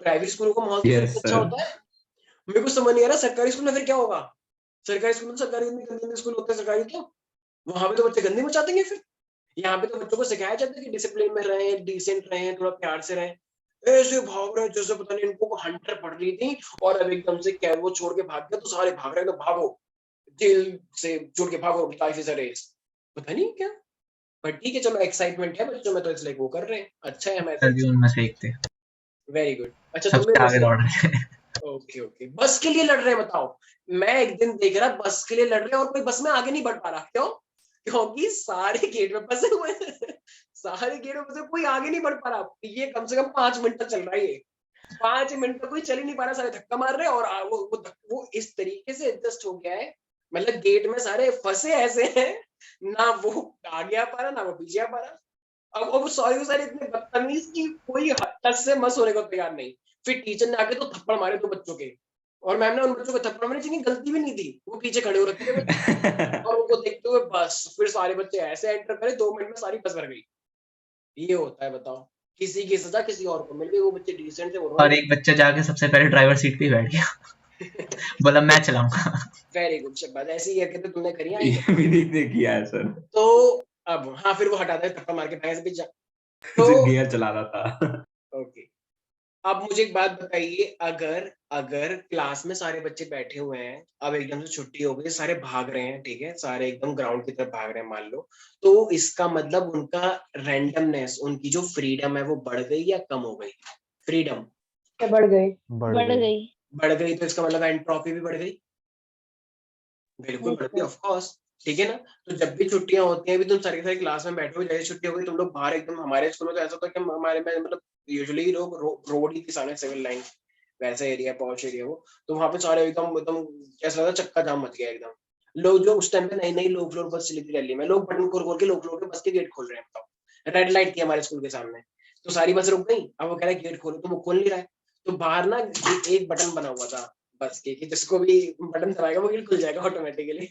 प्राइवेट स्कूलों का माहौल तो यस अच्छा सर। होता है। मेरे को समझ नहीं आ रहा सरकारी स्कूल में फिर क्या होगा। सरकारी स्कूल में तो सरकारी गंदे स्कूल होते हैं सरकारी, तो वहां पे तो बच्चे गंदे मचाते हैं। फिर यहाँ पे तो बच्चों को सिखाया जाता है कि डिसिप्लिन में रहें, डिसेंट रहें, थोड़ा प्यार से रहें। ऐसे भाग रहे हैं जैसे पता नहीं इनको हंटर पड़ रही थी और अब एकदम से क्या वो छोड़ के भाग गया, तो सारे भाग रहे हैं, तो भागो जेल से छोड़ के भागो, लाइफ इज अ रेस, पता नहीं क्या। पर ठीक है चलो, एक्साइटमेंट है बच्चों में तो इसलिए वो कर रहे हैं, अच्छा है, हम ऐसे। सर भी उनमें से एक थे, वेरी गुड। अच्छा तुम सबसे आगे भी दौड़ रहे थे। ओके ओके, बस के लिए लड़ रहे हैं बताओ। मैं एक दिन देख रहा बस के लिए लड़ रहे हैं और कोई बस में आगे नहीं बढ़ पा रहा, क्यों? क्योंकि सारे गेट में फंसे हुए हैं सारे गेट में फंसे, कोई आगे नहीं बढ़ पा रहा। ये कम से कम 5 मिनट तक चल रहा है, ये 5 मिनट तक कोई चल ही नहीं पा रहा, सारे धक्का मार रहे हैं और वो इस तरीके से एडजस्ट हो गया है, मतलब गेट में सारे फंसे ऐसे हैं, ना वो आगे आ पा रहा ना वो पीछे आ पा रहा। अब सॉरी सर इतने बदतमीज की कोई टस से मस होने को तैयार नहीं। फिर टीचर ने आके तो थप्पड़ मारे 2 बच्चों के, और मैम ने उन बच्चों को थप्पड़ मारे जिनकी गलती भी नहीं थी, वो पीछे खड़े हो रखे थे बच्चे और उनको देखते हुए बस फिर सारे बच्चे ऐसे एंटर करे, 2 मिनट में सारी बस भर गई। ये होता है बताओ, किसी की सजा किसी और को मिल गई, वो बच्चे डिसेंट थे, और एक बच्चा जाके सबसे पहले ड्राइवर सीट पे ही बैठ गया, बोला मैं चलाऊंगा। वेरी गुड शाबाश, ऐसी ही हरकतें तुमने करी हैं। ये विनीत ने किया है सर। तो अब हाँ, फिर वो हटाता है थप्पड़ मार के भैंस पीछे। उसे तो गियर चला रहा था। ओके, अब मुझे एक बात बताइए, अगर अगर क्लास में सारे बच्चे बैठे हुए हैं, अब एकदम से छुट्टी हो गई, सारे भाग रहे हैं, ठीक है, सारे एकदम ग्राउंड की तरफ भाग रहे हैं मान लो, तो इसका मतलब उनका रैंडमनेस, उनकी जो फ्रीडम है वो बढ़ गई या कम हो गई? फ्रीडम बढ़ गई। बढ़ गई। बढ़ गई, तो इसका मतलब एंट्रोपी भी बढ़ गई। बिल्कुल Yes, बढ़ गई sir. Of course. ठीक है ना, तो जब भी छुट्टियां होती हैं, अभी तुम सारी सारी क्लास में बैठे हो, जैसे छुट्टी हो गई तुम लोग बाहर एकदम, हमारे स्कूल में तो ऐसा होता है कि हमारे में मतलब यूजुअली लोग रोड ही किसान है, सिविल लाइन वैसा एरिया, पॉश एरिया वो, तो वहां पे सारे एकदम एकदम ऐसा लगा चक्का जाम मच गया एकदम। लोग जो उस टाइम पे नई नई लो फ्लोर बस चली थी दिल्ली में, लोग बटन खोल खोल के लो फ्लोर के बस के गेट खोल रहे हैं बताओ। रेड लाइट थी हमारे स्कूल के सामने, तो सारी बस रुक गई, अब वो कह रहा है गेट खोलो, तो वो खोल नहीं रहा है। तो बाहर ना एक बटन बना हुआ था बस कि जिसको भी बटन दबाएगा वो खुल जाएगा ऑटोमेटिकली।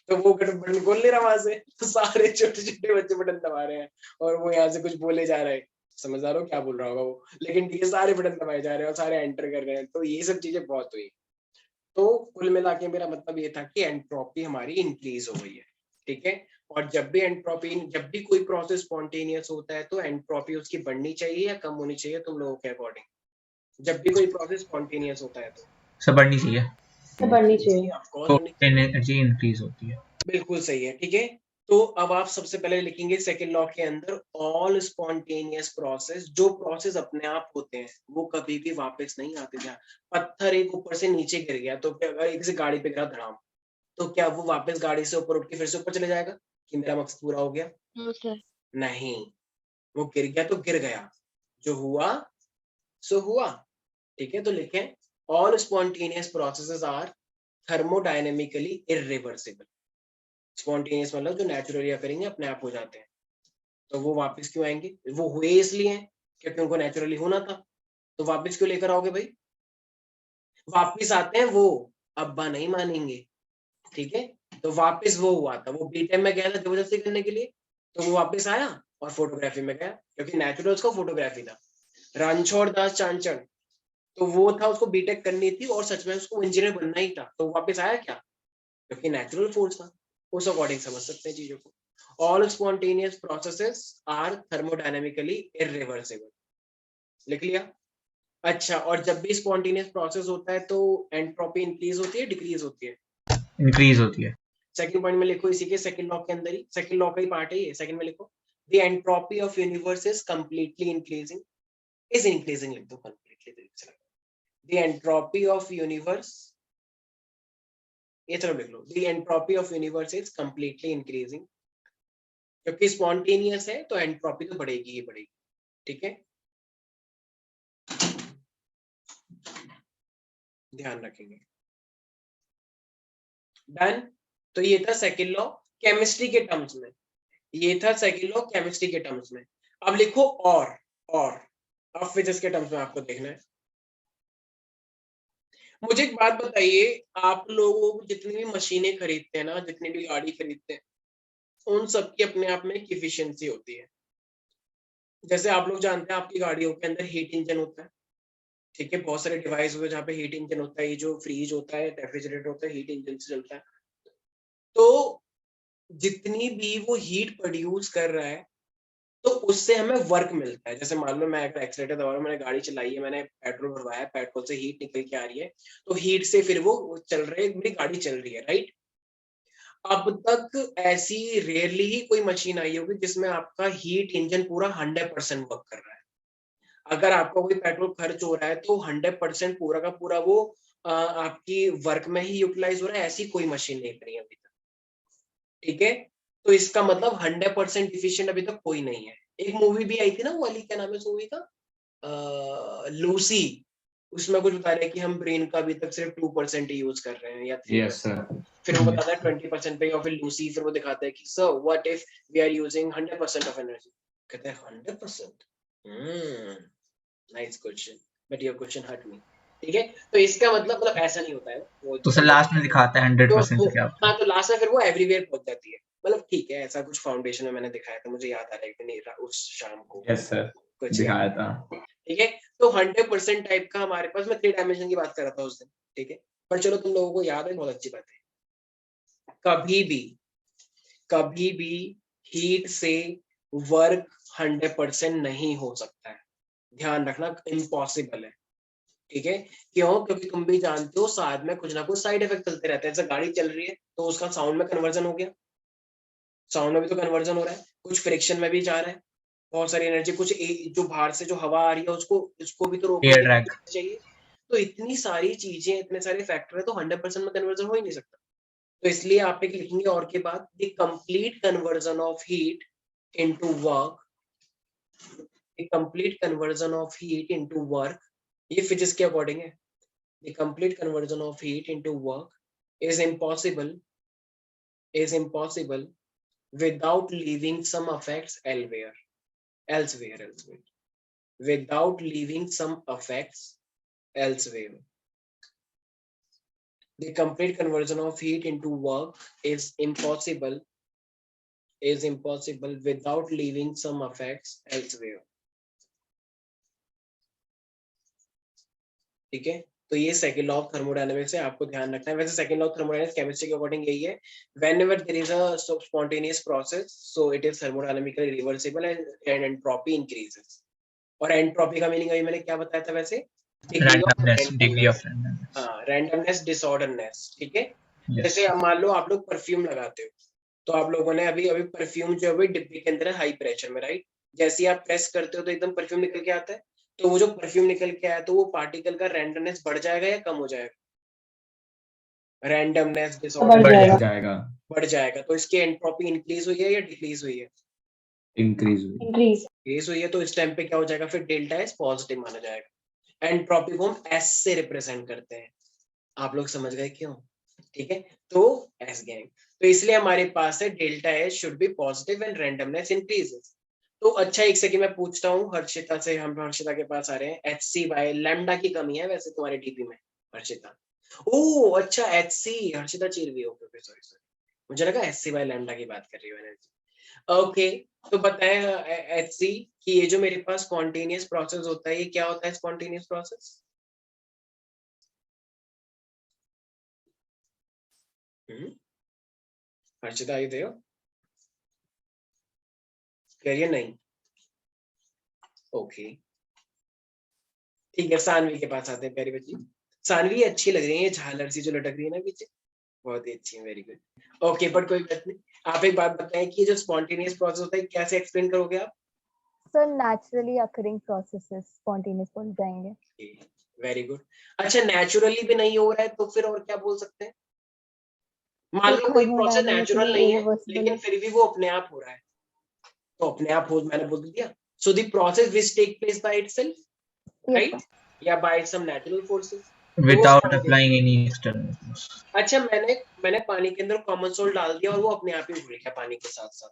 तो वो बटन खोल नहीं रहा वहां से, तो सारे छोटे छोटे बच्चे बटन दबा रहे हैं और वो यहाँ से कुछ बोले जा रहे हैं, समझ आ रहा हो क्या बोल रहा होगा वो, लेकिन ठीक है सारे बटन दबाए जा रहे हैं और सारे एंटर कर रहे हैं, तो ये सब चीजें बहुत हुई। तो कुल मिला के मेरा मतलब ये था कि एंट्रोपी हमारी इंक्रीज हो गई है, ठीक है। और जब भी कोई प्रोसेस स्पॉन्टेनियस होता है तो एंट्रोपी उसकी बढ़नी चाहिए या कम होनी चाहिए तुम लोगों के अकॉर्डिंग? जब भी कोई प्रोसेस स्पॉन्टेनियस होता है तो सब बढ़नी चाहिए, तो बढ़नी चाहिए। ऑफ कोर्स तो बढ़नी चाहिए। एनर्जी इंक्रीज होती है। बिल्कुल सही है, ठीक है। तो अब आप सबसे पहले लिखेंगे सेकंड लॉ के अंदर, ऑल स्पॉन्टेनियस प्रोसेस, जो प्रोसेस अपने आप होते हैं वो कभी भी वापस नहीं आते थे। पत्थर एक ऊपर से नीचे गिर गया तो क्या, अगर एक से गाड़ी पे गिरा धड़ाम, तो क्या वो वापस गाड़ी से ऊपर उठ के फिर से ऊपर चले जाएगा कि मेरा मकसद पूरा हो गया? No sir. नहीं, वो गिर गया तो गिर गया, जो हुआ सो हुआ, ठीक है। तो लिखें, all spontaneous processes are thermodynamically irreversible. Spontaneous मतलब जो नेचुरली अकरिंग अपने आप हो जाते हैं, तो वो वापस क्यों आएंगे? वो हुए इसलिए हैं क्योंकि उनको नेचुरली होना था, तो वापस क्यों लेकर आओगे भाई? वापस आते हैं वो, अब्बा नहीं मानेंगे, ठीक है। तो वापस वो हुआ था, वो बीटेम में गया था जबरदस्ती करने के लिए, तो वो वापस आया और फोटोग्राफी में गया क्योंकि नेचुरल उसका फोटोग्राफी था। रणछोड़ दास चांचड़, तो वो था, उसको बीटेक करनी थी और सच में उसको इंजीनियर बनना ही था, तो वापस आया क्या? क्योंकि नेचुरल फोर्स था। उस अकॉर्डिंग समझ सकते हैं चीजों को। All spontaneous processes are thermodynamically irreversible, लिख लिया। अच्छा, और जब भी स्पॉन्टेनियस प्रोसेस होता है तो एंट्रोपी इंक्रीज होती है डिक्रीज होती है? इंक्रीज होती है। सेकंड पॉइंट में लिखो, इसी के सेकंड लॉ के अंदर ही, सेकंड लॉ का ही पार्ट है ये, सेकंड में लिखो, the entropy of universe is completely increasing, is increasing लिख दो, completely the entropy of universe, ये चलो लिख लो, the entropy of universe is completely increasing, क्योंकि स्पॉन्टेनियस है तो एंट्रोपी तो बढ़ेगी ही बढ़ेगी, ठीक है, ध्यान रखेंगे। डन। तो ये था सेकंड लॉ केमिस्ट्री के टर्म्स में, ये था सेकंड लॉ केमिस्ट्री के टर्म्स में। अब लिखो और अब फिजिक्स के टर्म्स में आपको देखना है। मुझे एक बात बताइए, आप लोग जितनी भी मशीनें खरीदते हैं ना, जितनी भी गाड़ी खरीदते हैं, उन सबकी अपने आप में एक इफिशियंसी होती है। जैसे आप लोग जानते हैं आपकी गाड़ियों के अंदर हीट इंजन होता है, ठीक है, बहुत सारे डिवाइस होते हैं जहाँ पे हीट इंजन होता है, ये जो फ्रीज होता है, रेफ्रिजरेटर होता है, हीट इंजन से चलता है। तो जितनी भी वो हीट प्रोड्यूस कर रहा है तो उससे हमें वर्क मिलता है। जैसे मान लो मैं एक एक्सीलरेटर दबा रहा हूं, मैंने गाड़ी चलाई है, मैंने पेट्रोल भरवाया, पेट्रोल से हीट निकल के आ रही है, तो हीट से फिर वो चल रहे, मेरी गाड़ी चल रही है, राइट। अब तक ऐसी रेयरली ही कोई मशीन आई होगी जिसमें आपका हीट इंजन पूरा 100% वर्क कर रहा है। अगर आपका कोई पेट्रोल खर्च हो रहा है तो 100% पूरा का पूरा वो आपकी वर्क में ही यूटिलाइज हो रहा है, ऐसी कोई मशीन नहीं बनी अभी तक, ठीक है। तो इसका मतलब 100% डिफिशिएंट अभी तक कोई नहीं है। एक मूवी भी आई थी ना, वो वाली, क्या नाम है उस मूवी का, लूसी, उसमें कुछ बता रहे हैं कि हम ब्रेन का अभी तक सिर्फ 2% ही यूज कर रहे हैं या 3%। Yes sir. फिर वो बताता है 20% पे, और फिर लूसी फिर वो दिखाता है कि sir what if we are using 100% of energy, कहते हैं 100%, nice question, but your question hurt me, ठीक है। तो इसका मतलब ऐसा नहीं होता है वो, तो सर लास्ट में दिखाता है 100% तो से क्या होता है। हाँ, तो लास्ट में फिर वो एवरीवेयर पहुंच जाती है, मतलब ठीक है, ऐसा कुछ फाउंडेशन में मैंने दिखाया था, मुझे याद आ रहा है कि नहीं उस शाम को यस सर, कुछ दिखाया याद, था। ठीक है। तो 100% टाइप का हमारे पास, मैं 3 डायमेंशन की बात कर रहा था उस दिन, ठीक है, पर चलो तुम लोगों को याद है, बहुत अच्छी बात है। कभी भी हीट से वर्क 100% नहीं हो सकता है, ध्यान रखना, इम्पॉसिबल है, ठीक है। क्यों? क्योंकि तुम भी जानते हो साथ में कुछ ना कुछ साइड इफेक्ट चलते रहते हैं। जैसे गाड़ी चल रही है तो उसका साउंड में कन्वर्जन हो गया, साउंड में भी तो कन्वर्जन हो रहा है, कुछ फ्रिक्शन में भी जा रहा है, बहुत सारी एनर्जी, कुछ जो बाहर से जो हवा आ रही है उसको उसको भी तो रोकने एयर के ड्रैग। लिए चाहिए। तो इतनी सारी चीजें, इतने सारे फैक्टर है, तो 100% में कन्वर्जन हो ही नहीं सकता। तो इसलिए आप एक लिखेंगे और के बाद, the complete conversion of heat into work, the complete conversion of heat into work, ये फिजिक्स के अकॉर्डिंग है। The complete conversion of heat into work is impossible without leaving some effects elsewhere, without leaving some effects elsewhere. the complete conversion of heat into work is impossible without leaving some effects elsewhere. ठीक है, तो ये second law of thermodynamics है, आपको ध्यान रखना है। वैसे second law of thermodynamics chemistry के अकॉर्डिंग यही है, whenever there is a spontaneous process, so it is thermodynamically reversible and entropy increases. और एंट्रोपी का मीनिंग अभी मैंने क्या बताया था वैसे, डिग्री ऑफ रैंडमनेस। हाँ, रैंडमनेस, डिसऑर्डरनेस, ठीक है। Yes. जैसे अब मान लो आप लोग परफ्यूम लगाते हो, तो आप लोगों ने अभी परफ्यूम जो है डिब्बे के अंदर है हाई प्रेशर में, राइट। जैसे ही आप प्रेस करते हो तो एकदम परफ्यूम निकल के आता है, तो वो जो परफ्यूम निकल के आया तो वो पार्टिकल का रैंडमनेस बढ़ जाएगा या कम हो जाएगा? रैंडमनेस, डिसऑर्डर बढ़ जाएगा। तो इसकी एंट्रोपी इंक्रीज हुई है या डिक्रीज हुई है? इंक्रीज हुई है। तो इस टाइम पे क्या हो जाएगा फिर, डेल्टा एस पॉजिटिव माना जाएगा। एंट्रोपी को हम एस से रिप्रेजेंट करते हैं, आप लोग समझ गए क्यों? ठीक है, तो एस गैंग, तो इसलिए हमारे पास है delta S should be positive and randomness increases. तो अच्छा, एक सेकंड मैं पूछता हूँ हर्षिता से, हम हर्षिता के पास आ रहे हैं। एच सी बाय लैम्डा की कमी है वैसे तुम्हारे डीपी में हर्षिता। ओ अच्छा, H C, Harshita Chirvi, okay sorry, मुझे लगा एच सी बाय लैम्डा की बात कर रही हो एनर्जी। ओके, तो बताएं एच सी कि ये जो मेरे पास स्पॉन्टेनियस प्रोसेस होता है, ये क्या होता है स्पॉन्टेनियस प्रोसेस? हर्षिता आई थे करिए नहीं? ओके ठीक है, सानवी के पास आते हैं प्यारी बच्ची। सानवी अच्छी लग रही है, झालर सी जो लटक रही है ना पीछे, बहुत ही अच्छी है, वेरी गुड। ओके, बट कोई बात नहीं, आप एक बात बताएं कि जो स्पॉन्टेनियस प्रोसेस होता है कैसे एक्सप्लेन करोगे आप? Sir naturally occurring processes spontaneous बोल जाएंगे। Very good. अच्छा, नेचुरली भी नहीं हो रहा है तो फिर और क्या बोल सकते हैं? मान लो कोई प्रोसेस नेचुरल नहीं है लेकिन फिर भी वो अपने आप हो रहा है, तो अपने आप हो, मैंने बोल दिया। So the process which take place by itself, right, या by some natural forces without applying any external force. अच्छा, मैंने पानी के अंदर कॉमन सोल्ट डाल दिया और वो अपने आप ही घुल गया पानी के साथ साथ,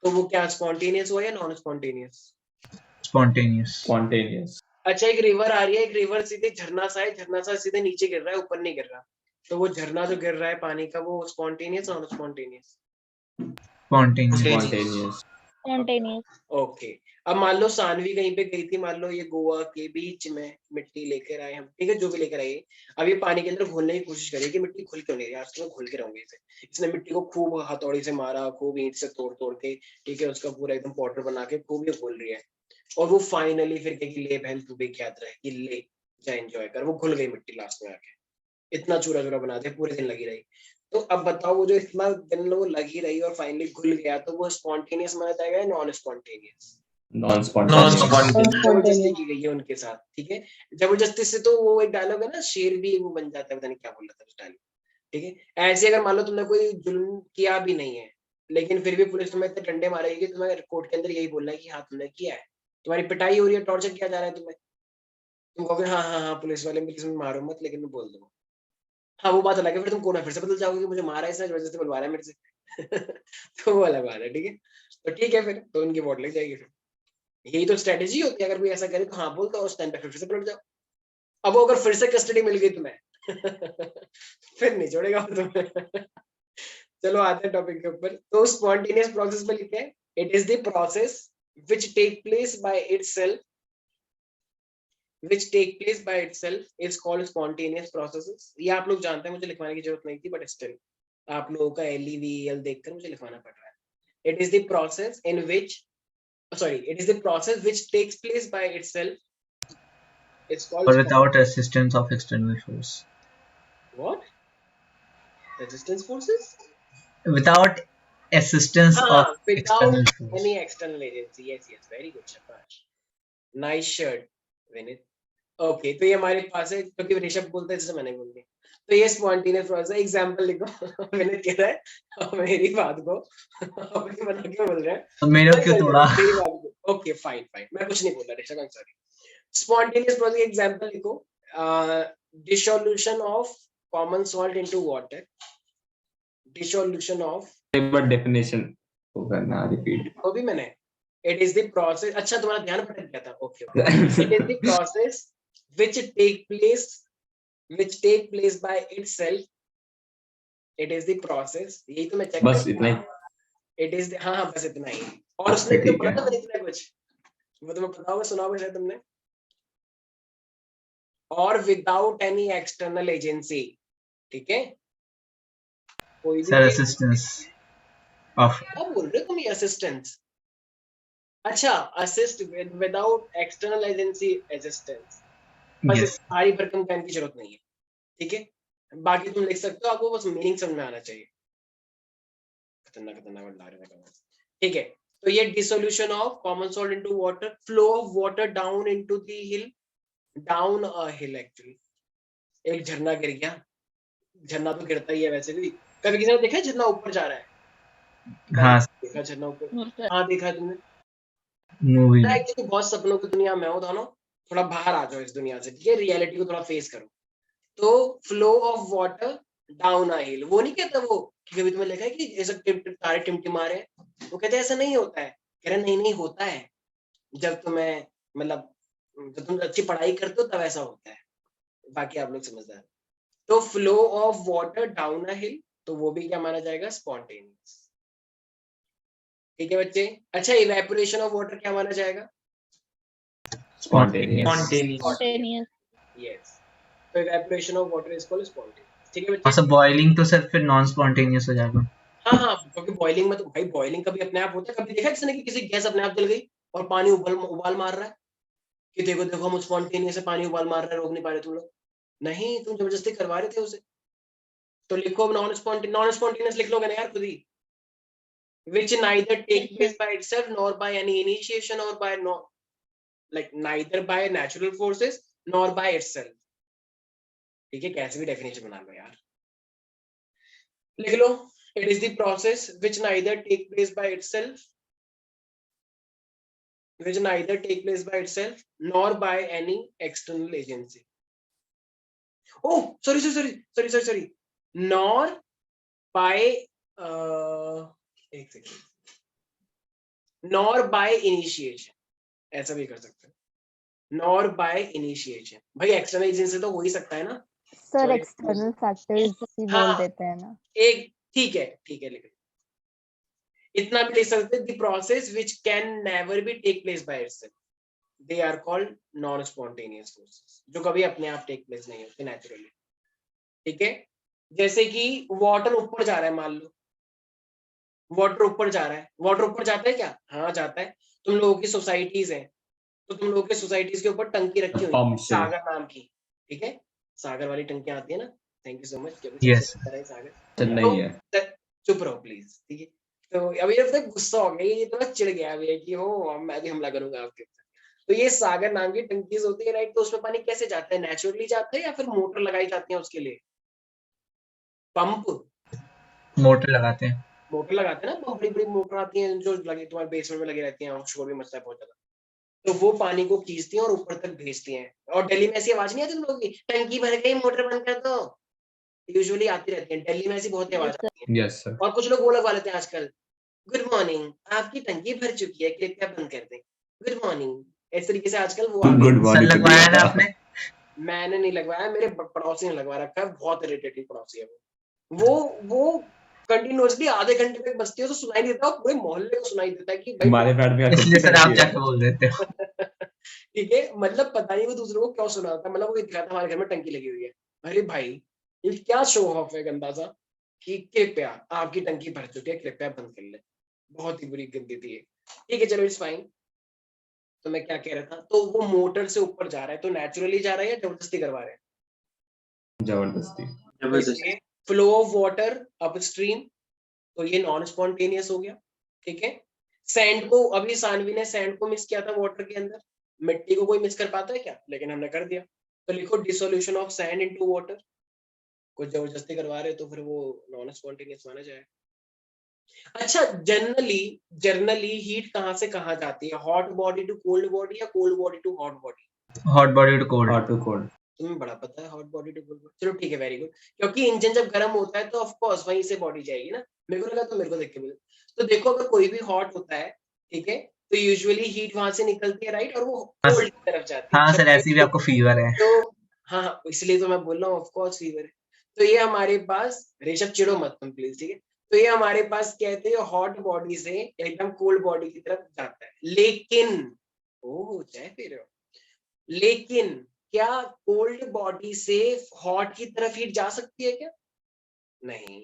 तो वो क्या स्पॉन्टेनियस हुआ या नॉन स्पॉन्टेनियस? स्पॉन्टेनियस। अच्छा, एक रिवर आ रही है, एक रिवर सीधे झरना सा है, झरना सा सीधे नीचे गिर रहा है, ऊपर नहीं गिर रहा, तो वो झरना जो गिर रहा है पानी का, वो spontaneous non spontaneous? Spontaneous. Okay, अब मान लो सानवी कहीं पे गई थी, मान लो ये गोवा के बीच में मिट्टी लेकर आए हम, ठीक है, जो भी लेकर आए, अब ये पानी के अंदर घोलने की कोशिश करिए कि मिट्टी खुल क्यों नहीं रही, आज तो मैं घोल के रहूंगी इसे। इसने मिट्टी को खूब हथौड़ी से मारा, खूब ईंट से तोड़ तोड़ के, ठीक है, उसका पूरा एकदम पाउडर बना के खूब ये घोल रही है, और वो फाइनली फिर कहेगी ले बहन तू भी क्या रहा है कि ले जा एंजॉय कर, वो घुल गई मिट्टी लास्ट में आके, इतना चूरा चूरा बना दिया, पूरे दिन लगी रही। तो अब बताओ, वो जो इतना दिन वो लगी रही और फाइनली घुल गया, तो वो स्पॉन्टेनियस माना जाएगा या नॉन स्पॉन्टेनियस? जबरदस्ती की गई है उनके साथ, ठीक है, जबरदस्ती से। तो वो एक डायलॉग है ना, शेर भी वो बन जाता है, पता नहीं क्या बोल रहा था उस डायलॉग, ठीक है। ऐसे अगर मान लो तुमने कोई जुल्म किया भी नहीं है, लेकिन फिर भी पुलिस तुम्हें इतने डंडे मारेगी, तुम्हें कोर्ट के अंदर यही बोलना है कि हाँ तुमने किया है, तुम्हारी पिटाई हो रही है, टॉर्चर किया जा रहा है तुम्हें, तुम कहोगे हाँ हाँ हाँ पुलिस वाले, पुलिस में मारो मत, लेकिन मैं बोल दूंगा। हाँ, वो बात अलग है, फिर तुम कोर्ट में फिर से बदल जाओगे कि मुझे मारा है इसने, जबरदस्ती बुलवा रहा है मेरे से तो वो अलग बात है, ठीक है। तो ठीक है, फिर तो उनकी वोट लग जाएगी। फिर यही तो स्ट्रेटेजी होती है, अगर कोई ऐसा करे तो हाँ बोल दो, उस टाइम पे फिर से पलट जाओ। अब वो अगर फिर से कस्टडी मिल गई तुम्हें फिर नहीं छोड़ेगा तुम्हें चलो आते हैं टॉपिक के ऊपर। तो स्पॉन्टेनियस प्रोसेस पे लिखते हैं, it is the process which take place by itself is called spontaneous processes। ये आप लोग जानते हैं, मुझे लिखवाने की जरूरत नहीं थी, बट स्टिल आप लोगों का LEVEL देखकर मुझे लिखवाना पड़ रहा है। It is the process which takes place by itself. It's called or without assistance of external force. What? Resistance forces? Without assistance of external force. Any external agency. Yes, very good, Shabash. Nice shirt, Vinit. Okay, तो ये हमारे पास है, क्योंकि ऋषभ बोलता है इसलिए मैंने बोल दिया। तो ये स्पॉन्टेनियस प्रोसेस, एग्जांपल लिखो विनीत कह रहा है मेरी बात को अपनी बना के बोल रहा है, तो मेरा क्यों थोड़ा ओके फाइन, मैं कुछ नहीं बोल रहा Rishabh, I am sorry. Spontaneous process example लिखो, dissolution of common salt into water, dissolution of, but definition को करना रिपीट, वो भी मैंने, it is the process, अच्छा तुम्हारा ध्यान भटक गया था, okay, it is the process which take place which take place by itself, it is the process. यही तो मैं चेक बस इतना ही। इट इज हाँ बस इतना ही। और उसने भी तो पढ़ा था मैंने इतना कुछ, वो तुम्हें पता होगा, सुना होगा शायद तुमने। और विदाउट एनी एक्सटर्नल एजेंसी, ठीक है, कोई भी सर असिस्टेंस ऑफ क्या बोल रहे हो तुम, ये असिस्टेंस? अच्छा, assist without external agency assistance, बस यस सारी भरकम कहने की जरूरत नहीं है, ठीक है। बाकी तुम लिख सकते हो, आपको बस मीनिंग समझ में आना चाहिए। खतरनाक खतरनाक वर्ड ला रहे हैं, ठीक है। तो ये dissolution of common salt into water, flow of water down into the hill, down a hill actually. एक झरना गिर गया, झरना तो गिरता ही है वैसे भी। कभी किसी ने देखा है झरना ऊपर जा रहा है? हाँ देखा झरना ऊपर? हाँ देखा है तुमने? मूवी मैं एक्चुअली बहुत सपनों की दुनिया में हूँ दोनों, थोड़ा बाहर आ जाओ इस दुनिया से, ठीक है, रियलिटी को थोड़ा फेस करो। तो flow of water down a hill, वो नहीं कहता वो कि कभी तुम्हें लिखा है कि ऐसा तारे टिमटिमा रहे हैं, वो कहते हैं ऐसा नहीं होता है, कह रहे नहीं नहीं होता है, जब तुम्हें मतलब जब तुम अच्छी पढ़ाई करते हो तब ऐसा होता है, बाकी आप लोग समझदार। तो flow of water down a hill, तो वो भी क्या माना जाएगा? स्पॉन्टेनियस, ठीक है बच्चे। अच्छा, इवेपोरेशन ऑफ वाटर क्या माना जाएगा? स्पॉन्टेनियस। Spontaneous. यस, तो evaporation of water is called spontaneous, ठीक है बच्चे। अच्छा बॉइलिंग तो सर फिर नॉन स्पॉन्टेनियस हो जाएगा। हाँ हाँ, क्योंकि बॉइलिंग में तो भाई, बॉइलिंग कभी अपने आप होता है? कभी देखा किसी ने कि किसी गैस अपने आप जल गई और पानी उबाल उबाल मार रहा है कि देखो देखो हम स्पॉन्टेनियस से पानी उबाल मार रहे हैं, रोक नहीं पा रहे तुम लोग? नहीं, तुम जबरदस्ती करवा रहे थे उसे। तो लिखो नॉन स्पॉन्टेनियस लिख लोगे ना यार खुद ही, which neither take place by itself nor by any initiation or by no, like neither by natural forces nor by itself, ठीक है, कैसे भी डेफिनेशन बना लो यार, लिख लो। It is the process which neither take place by itself, which neither take place by itself nor by any external agency. Oh, sorry, nor by एक second, nor by initiation, ऐसा भी कर सकते हैं, nor by initiation। भाई external agency तो हो ही सकता है ना सर Sorry. एक्सटर्नल फैक्टर्स ही हाँ। बोल देते हैं ना। एक ठीक है लिख लो। इतना भी लिख सकते हैं, the process which can never be take place by itself, they are called non spontaneous forces, जो कभी अपने आप take place नहीं होते नेचुरली, ठीक है। जैसे कि वाटर ऊपर जा रहा है, मान लो वाटर ऊपर जा रहा है, वाटर ऊपर जाता है क्या? हाँ जाता है। तुम लोगों की सोसाइटीज है, तो तुम लोगों के सोसाइटीज के ऊपर टंकी रखी हुई है पंप से। सागर नाम की, ठीक है, सागर वाली टंकियां आती है ना। Thank you so much. Yes. सागर चेन्नई है। चुप रहो प्लीज, ठीक है। तो अभी अब तक गुस्सा हो गया, ये थोड़ा चिढ़ गया अभी कि हो अब मैं भी हमला करूंगा आपके ऊपर। तो ये सागर नाम की टंकीज होती है, राइट। तो उसमें पानी कैसे जाता है? नेचुरली जाता है या फिर मोटर लगाई जाती है उसके लिए? पंप, मोटर लगाते हैं। मोटर लगाते हैं ना, पंप, बड़ी बड़ी मोटर आती हैं जो लगे तुम्हारे बेसमेंट में लगी रहती हैं, शोर भी मचता है बहुत ज्यादा। तो वो पानी को खींचती हैं और ऊपर तक भेजती हैं। और दिल्ली में ऐसी आवाज नहीं आती तुम लोगों की, टंकी भर गई मोटर बंद कर दो? यूजुअली आती रहती है दिल्ली में, ऐसी बहुत आवाज आती है। Yes sir. और कुछ लोग वो लगवा लेते हैं आजकल, गुड मॉर्निंग, आपकी टंकी भर चुकी है, कृपया बंद कर दें, गुड मॉर्निंग। इस तरीके से आजकल वो गुड सर मॉर्निंग। लगवाया ना आपने? मैंने नहीं लगवाया, मेरे पड़ोसी ने लगवा रखा है, बहुत इरिटेटिंग पड़ोसी है वो कंटिन्यूअसली आधे घंटे तक बजती है तो सुनाई देता है, पूरे मोहल्ले को सुनाई देता है कि भाई हमारे फ्लैट में इसलिए सर आप जाके बोल देते हो। ठीक है, मतलब पता नहीं वो दूसरों को क्यों सुनाता, मतलब वो दिखाता हमारे घर में टंकी लगी हुई है। अरे भाई ये क्या शो ऑफ है गंदा सा, कि कृपया आपकी टंकी भर चुकी है, कृपया बंद कर ले। बहुत ही बुरी गंदी थी। ठीक है चलो इट्स फाइन। तो मैं क्या कह रहा था, तो वो मोटर से ऊपर जा रहा है, तो नेचुरली जा रहा है या जबरदस्ती करवा रहे हैं? जबरदस्ती। फ्लो ऑफ वाटर अपस्ट्रीम, तो ये नॉन स्पॉन्टेनियस हो गया, ठीक है। सैंड को, अभी सानवी ने सैंड को मिक्स किया था वाटर के अंदर, मिट्टी को कोई मिक्स कर पाता है क्या? लेकिन हमने कर दिया। तो लिखो dissolution of sand into water, कुछ जबरदस्ती करवा रहे तो फिर वो नॉन स्पॉन्टेनियस माना जाएगा। अच्छा, जनरली हीट कहाँ से कहाँ जाती है? Hot body to cold body या cold body to hot body? Hot body to cold. Hot to cold. तुम्हें बड़ा पता है, hot body to cold body. चलो ठीक है, वेरी गुड। क्योंकि इंजन जब गर्म होता है तो ऑफ कोर्स वहीं से बॉडी जाएगी ना। मेरे को लगा तो मेरे को देख के बोले। तो देखो अगर कोई भी हॉट होता है, ठीक है, तो यूजुअली हीट वहां से निकलती है, राइट, और वो कोल्ड की तरफ जाती है। हाँ सर ऐसे भी आपको फीवर है। तो हाँ, इसलिए तो मैं बोल रहा हूँ ऑफ कोर्स फीवर है। तो ये हमारे पास, ऋषभ चिढ़ो मत तुम प्लीज, ठीक है। तो ये हमारे पास कहते हैं हॉट बॉडी से एकदम कोल्ड बॉडी की तरफ जाता है, लेकिन ओह चाय पी रहे हो, लेकिन क्या कोल्ड बॉडी से हॉट की तरफ हीट जा सकती है क्या? नहीं,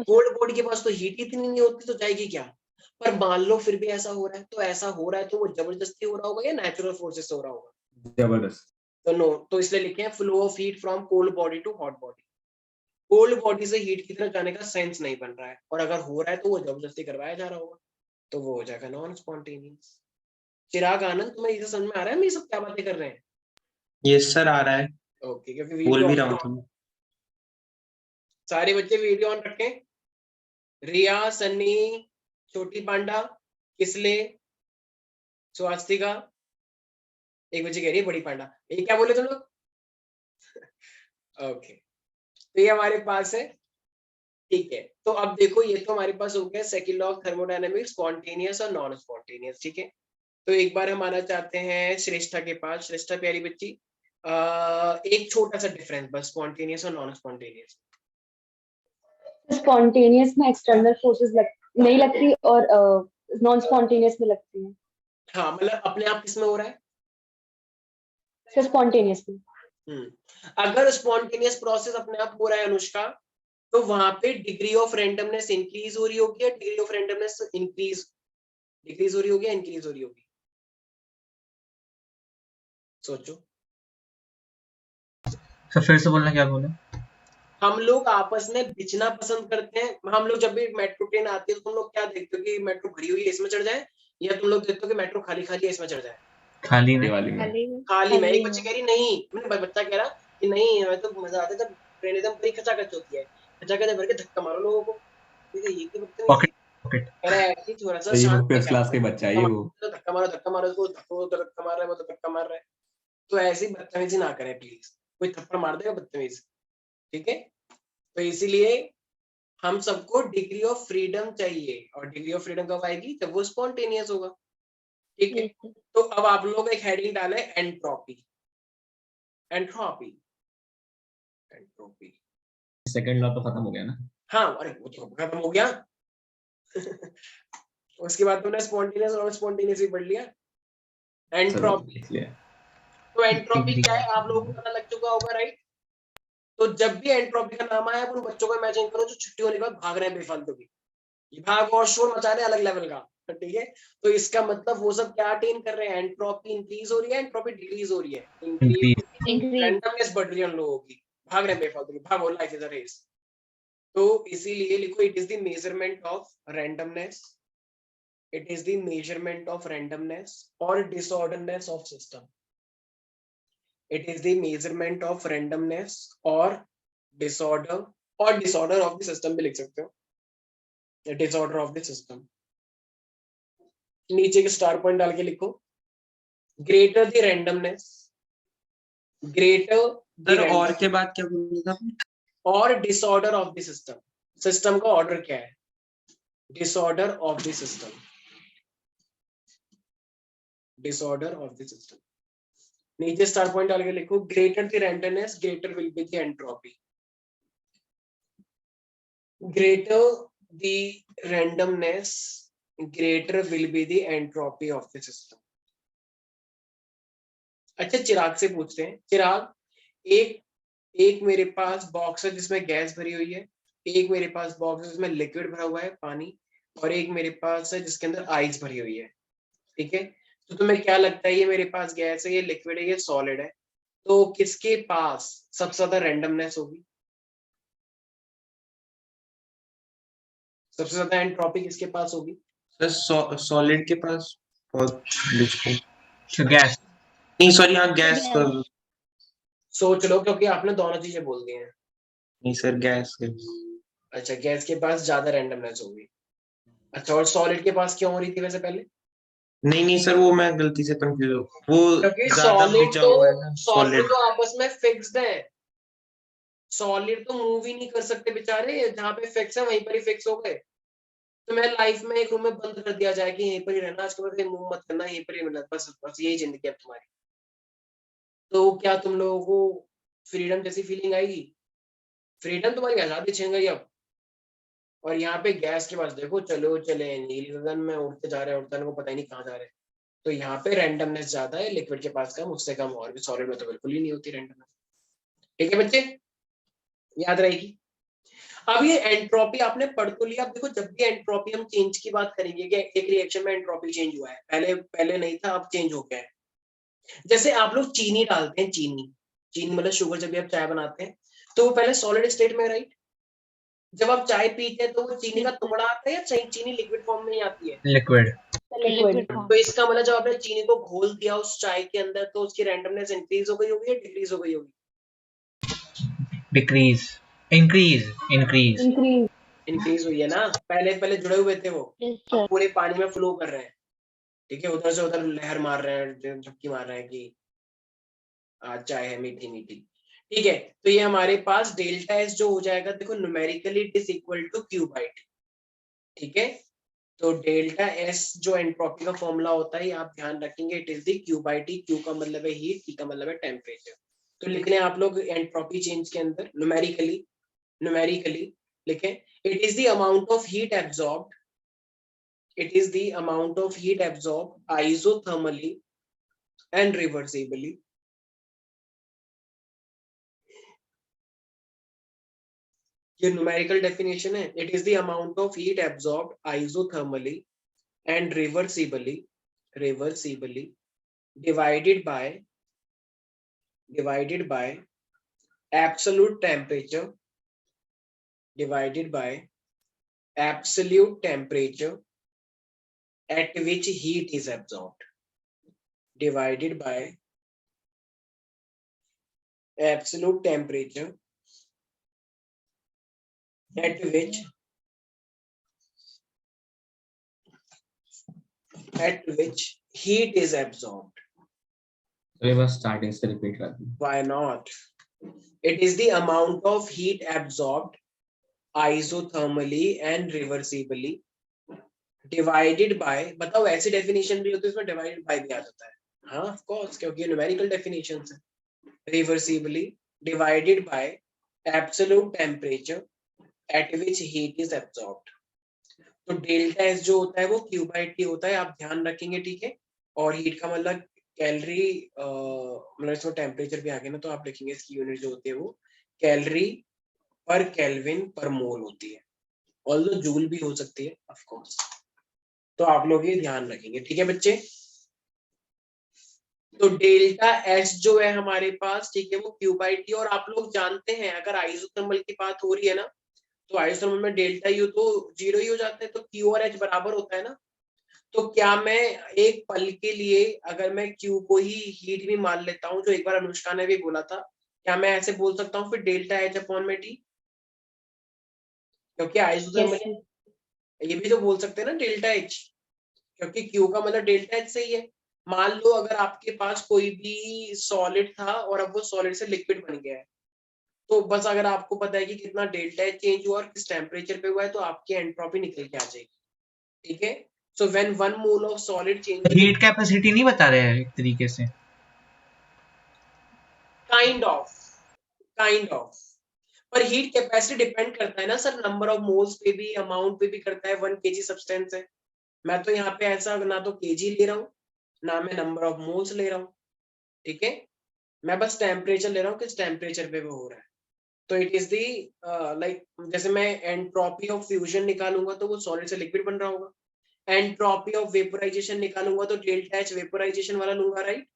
कोल्ड बॉडी के पास तो हीट इतनी नहीं होती, तो जाएगी क्या? पर मान लो फिर भी ऐसा हो रहा है, तो ऐसा हो रहा है तो वो जबरदस्ती हो रहा होगा या नेचुरल फोर्सेस से हो रहा होगा? जबरदस्त। तो नो, तो इसलिए लिखे हैं flow of heat from cold body to hot body. Cold body से हीट की तरफ जाने का सेंस नहीं बन रहा है, और अगर हो रहा है तो वो जबरदस्ती करवाया जा रहा होगा, तो वो हो जाएगा नॉन स्पॉन्टेनियस। चिराग आनंद, तुम्हें ये समझ में आ रहा है हम ये सब क्या बातें कर रहे हैं? यस सर आ रहा है, ओके, क्योंकि बोल वीडियो भी रहा हूँ तुम। सारे बच्चे वीडियो ऑन रखें। रिया, सन्नी, छोटी पांडा, किसले, स्वास्तिका, एक बच्चे कह रही है बड़ी पांडा, ये क्या बोले तुम लोग? ओके, तो ये हमारे पास है, ठीक है। तो अब देखो, ये तो हमारे पास हो गया second law of thermodynamics, spontaneous और नॉन स्पॉन्टेनियस, ठीक है। तो एक बार हम आना चाहते हैं श्रेष्ठा के पास। श्रेष्ठा प्यारी बच्ची, एक छोटा सा डिफरेंस बस स्पॉन्टेनियस और नॉन स्पॉन्टेनियस। स्पॉन्टेनियस में एक्सटर्नल फोर्सेस नहीं लगती और नॉन स्पॉन्टेनियस में लगती है। हाँ, मतलब अपने आप किसमें हो रहा है? सर स्पॉन्टेनियस में। अगर स्पॉन्टेनियस प्रोसेस अपने आप हो रहा है अनुष्का, तो वहां पे डिग्री ऑफ रैंडमनेस इंक्रीज हो रही होगी या डिग्री ऑफ रैंडमनेस डिक्रीज हो रही होगी या इंक्रीज हो रही होगी? सोचो। तो फिर से बोलना, क्या बोला? हम लोग आपस में बिचना पसंद करते हैं। हम लोग जब भी मेट्रो ट्रेन आती है तो तुम लोग क्या देखते हो कि मेट्रो भरी हुई है इसमें चढ़ जाए, या तुम लोग देखते हो कि मेट्रो खाली खाली है इसमें चढ़ जाए? खाली में। दिवाली में। खाली में। एक बच्ची कह रही नहीं, मैंने बच्चा कह रहा कि नहीं, हमें तो मजा आता है जब ट्रेन एकदम पूरी खचाखच होती है, खचाखच भर के धक्का मारो लोगों को। ये क्या बदतमीजी है? पॉकेट। कह रहा है कि थोड़ा सा सही, वो शांत फर्स्ट क्लास का ही बच्चा है ये वो। धक्का मारो धक्का मारो उसको, धक्का मार रहा है वो, तो धक्का मार रहा है। तो ऐसी बदतमीजी ना करें प्लीज, कोई थप्पड़ मार देगा बदतमीज, ठीक है। तो इसीलिए हम सबको डिग्री ऑफ फ्रीडम चाहिए, और डिग्री ऑफ फ्रीडम कब आएगी? जब वो स्पॉन्टेनियस होगा, ठीक है। तो अब आप लोग एक हेडिंग डाले entropy, entropy, entropy. Second law तो खत्म हो गया ना। हाँ, अरे वो तो खत्म हो गया। उसके बाद तुमने स्पॉन्टेनियस और स्पॉन्टेनियस भी पढ़ लिया। एंट्रोपी, तो एंट्रोपी क्या है आप लोगों को पता लग चुका होगा, राइट? तो जब भी एंट्रोपी का नाम आया, उन बच्चों को इमेजिन करो जो छुट्टी होने के बाद भाग रहे हैं बेफालतू की, भाग और शोर मचा रहे हैं अलग लेवल का, ठीक है। तो इसका मतलब वो सब क्या अटेन कर रहे हैं? एंट्रोपी इंक्रीज हो रही है, एंट्रोपी डिक्रीज हो रही है? इंक्रीज। रैंडमनेस बढ़ रही है उन लोगों की, भाग रहे हैं बेफालतू की, भागो, लाइफ इज अ रेस। तो इसीलिए लिखो, it is the measurement of randomness, it is the measurement of randomness और disorderness of system. It is the measurement of randomness और डिसऑर्डर, और डिसऑर्डर ऑफ द सिस्टम भी लिख सकते हो, डिसऑर्डर ऑफ द सिस्टम। नीचे के स्टार पॉइंट डाल के लिखो, greater the randomness, greater the और के बाद क्या बोला था? और disorder of the system. System का ऑर्डर क्या है? Disorder of the system, disorder of the system. नीचे स्टार पॉइंट डाल के लिखो, greater the randomness greater will be the entropy, greater the randomness greater will be the entropy of the system। अच्छा, चिराग से पूछते हैं। चिराग, एक मेरे पास बॉक्स है जिसमें गैस भरी हुई है, एक मेरे पास बॉक्स है जिसमें लिक्विड भरा हुआ है पानी, और एक मेरे पास है जिसके अंदर आइस भरी हुई है, ठीक है। तो तुम्हें क्या लगता है, ये मेरे पास गैस है, ये लिक्विड है, ये सॉलिड है, तो किसके पास सबसे ज्यादा रैंडमनेस होगी? सबसे ज्यादा एंट्रोपी किसके पास होगी? सर सॉलिड के पास बहुत गैस। नहीं सॉरी, हाँ गैस कर। सोच लो, क्योंकि आपने दोनों चीजें बोल दी हैं। नहीं सर गैस। अच्छा, गैस के पास ज्यादा रैंडमनेस होगी। अच्छा, और सॉलिड के पास क्यों हो रही थी वैसे पहले? नहीं सर, वो मैं गलती से कंफ्यूज हूँ, वो क्योंकि ज्यादा बिछा हुआ है ना सॉलिड सॉलिड। तो आपस में फिक्स्ड है, सॉलिड तो मूव ही नहीं कर सकते बेचारे, जहां पे फिक्स है वहीं पर ही फिक्स हो गए। तो मैं लाइफ में एक रूम में बंद कर दिया जाए कि यहीं पर ही रहना, आज के बाद मूव मत करना, यहीं पर ही मिलना, बस बस यही जिंदगी है तुम्हारी। तो क्या तुम लोगों को फ्रीडम जैसी फीलिंग आएगी? फ्रीडम तुम्हारी आजादी छीन गई अब। और यहाँ पे गैस के पास देखो, चलो चले नील गगन में उड़ते जा रहे हैं, उड़ते को पता ही नहीं कहाँ जा रहे हैं। तो यहाँ पे रैंडमनेस ज्यादा है, लिक्विड के पास कम, उससे कम और भी, सॉलिड में तो बिल्कुल ही नहीं होती रैंडमनेस। ठीक है बच्चे, याद रहेगी। अब ये एंट्रोपी आपने पढ़ तो लिया। अब देखो, जब भी एंट्रोपी हम चेंज की बात करेंगे कि एक रिएक्शन में एंट्रोपी चेंज हुआ है, पहले नहीं था, अब चेंज हो गया है। जैसे आप लोग चीनी डालते हैं, चीनी मतलब शुगर, जब भी आप चाय बनाते हैं तो वो पहले सॉलिड स्टेट में, राइट? जब आप चाय पीते हैं तो वो चीनी का टुकड़ा आता है या चीनी लिक्विड फॉर्म में ही आती है? लिक्विड। लिक्विड। तो इसका मतलब जब आपने चीनी को घोल दिया उस चाय के अंदर, तो उसकी रैंडमनेस इंक्रीज हो गई होगी या डिक्रीज हो गई होगी? Decrease, increase, increase, increase. Increase हुई है ना। पहले जुड़े हुए थे वो, अब पूरे पानी में फ्लो कर रहे हैं। ठीक है, उधर से उधर लहर मार रहे हैं, झपकी मार रहे हैं कि आज चाय है मीठी मीठी। ठीक है, तो ये हमारे पास डेल्टा एस जो हो जाएगा, देखो numerically it is equal to Q by T. ठीक है, तो डेल्टा एस जो एंट्रोपी का फॉर्मूला होता है, आप ध्यान रखेंगे, it is the Q by T. Q का मतलब है हीट, टी का मतलब है टेम्परेचर। तो लिखने आप लोग एंट्रोपी चेंज के अंदर न्यूमेरिकली लिखें, it is the amount of heat absorbed, it is the amount of heat absorbed isothermally and reversibly ये numerical definition है। it is the amount of heat absorbed isothermally and reversibly divided by absolute temperature at which heat is absorbed, divided by absolute temperature at which heat is absorbed. तो ये बस starting से repeat कर दूं। Why not? It is the amount of heat absorbed isothermally and reversibly divided by, बताओ ऐसी definition भी होती है उसमें डिवाइडेड बाय भी आ जाता है। हाँ ऑफ कोर्स, क्योंकि न्यूमेरिकल डेफिनेशंस है। Reversibly divided by absolute temperature at which heat is absorbed. तो डेल्टा एस जो होता है वो क्यू बाई टी होता है, आप ध्यान रखेंगे। ठीक है, और हीट का मतलब कैलोरी, मतलब इसमें टेम्परेचर भी आ गया ना, तो आप लिखेंगे इसकी यूनिट जो होती है वो कैलोरी पर केल्विन पर मोल होती है, ऑल्दो जूल भी हो सकती है ऑफ कोर्स। तो आप लोग ये ध्यान रखेंगे। ठीक है बच्चे, तो डेल्टा एस जो है हमारे पास, ठीक है, वो क्यू बाई टी। और आप लोग जानते हैं अगर आइसोथर्मल की बात हो रही है ना, तो आइसोथर्मल में डेल्टा यू तो जीरो ही हो जाता है, तो क्यू और एच बराबर होता है ना। तो क्या मैं एक पल के लिए अगर मैं क्यू को ही हीट भी मान लेता हूँ, जो एक बार अनुष्का ने भी बोला था, क्या मैं ऐसे बोल सकता हूँ फिर डेल्टा एच अपॉन में टी? क्योंकि आइसोथर्मल ये भी तो बोल सकते हैं ना डेल्टा एच, क्योंकि क्यू का मतलब डेल्टा एच से ही है। मान लो अगर आपके पास कोई भी सॉलिड था और अब वो सॉलिड से लिक्विड बन गया है, तो बस अगर आपको पता है कि कितना डेल्टा एच चेंज हुआ और किस टेम्परेचर पे हुआ है, तो आपकी एंट्रोपी निकल के आ जाएगी। ठीक है, so when 1 mole of solid change, heat capacity नहीं बता रहे हैं एक तरीके से। काइंड ऑफ पर हीट कैपेसिटी डिपेंड करता है ना सर, नंबर ऑफ मोल्स पे भी, अमाउंट पे भी करता है। 1 kg सब्सटेंस है, मैं तो यहाँ पे ऐसा ना तो केजी ले रहा हूँ ना मैं नंबर ऑफ मोल्स ले रहा हूँ। ठीक है, मैं बस टेम्परेचर ले रहा हूँ, किस टेम्परेचर पे वो हो रहा है। तो इट इज दी लाइक, जैसे मैं एंट्रोपी ऑफ फ्यूजन निकालूंगा तो वो सॉलिड से लिक्विड बन रहा होगा, एंट्रोपी ऑफ वेपोराइजेशन निकालूंगा तो डेल्टा एच वेपोराइजेशन वाला लूंगा, राइट?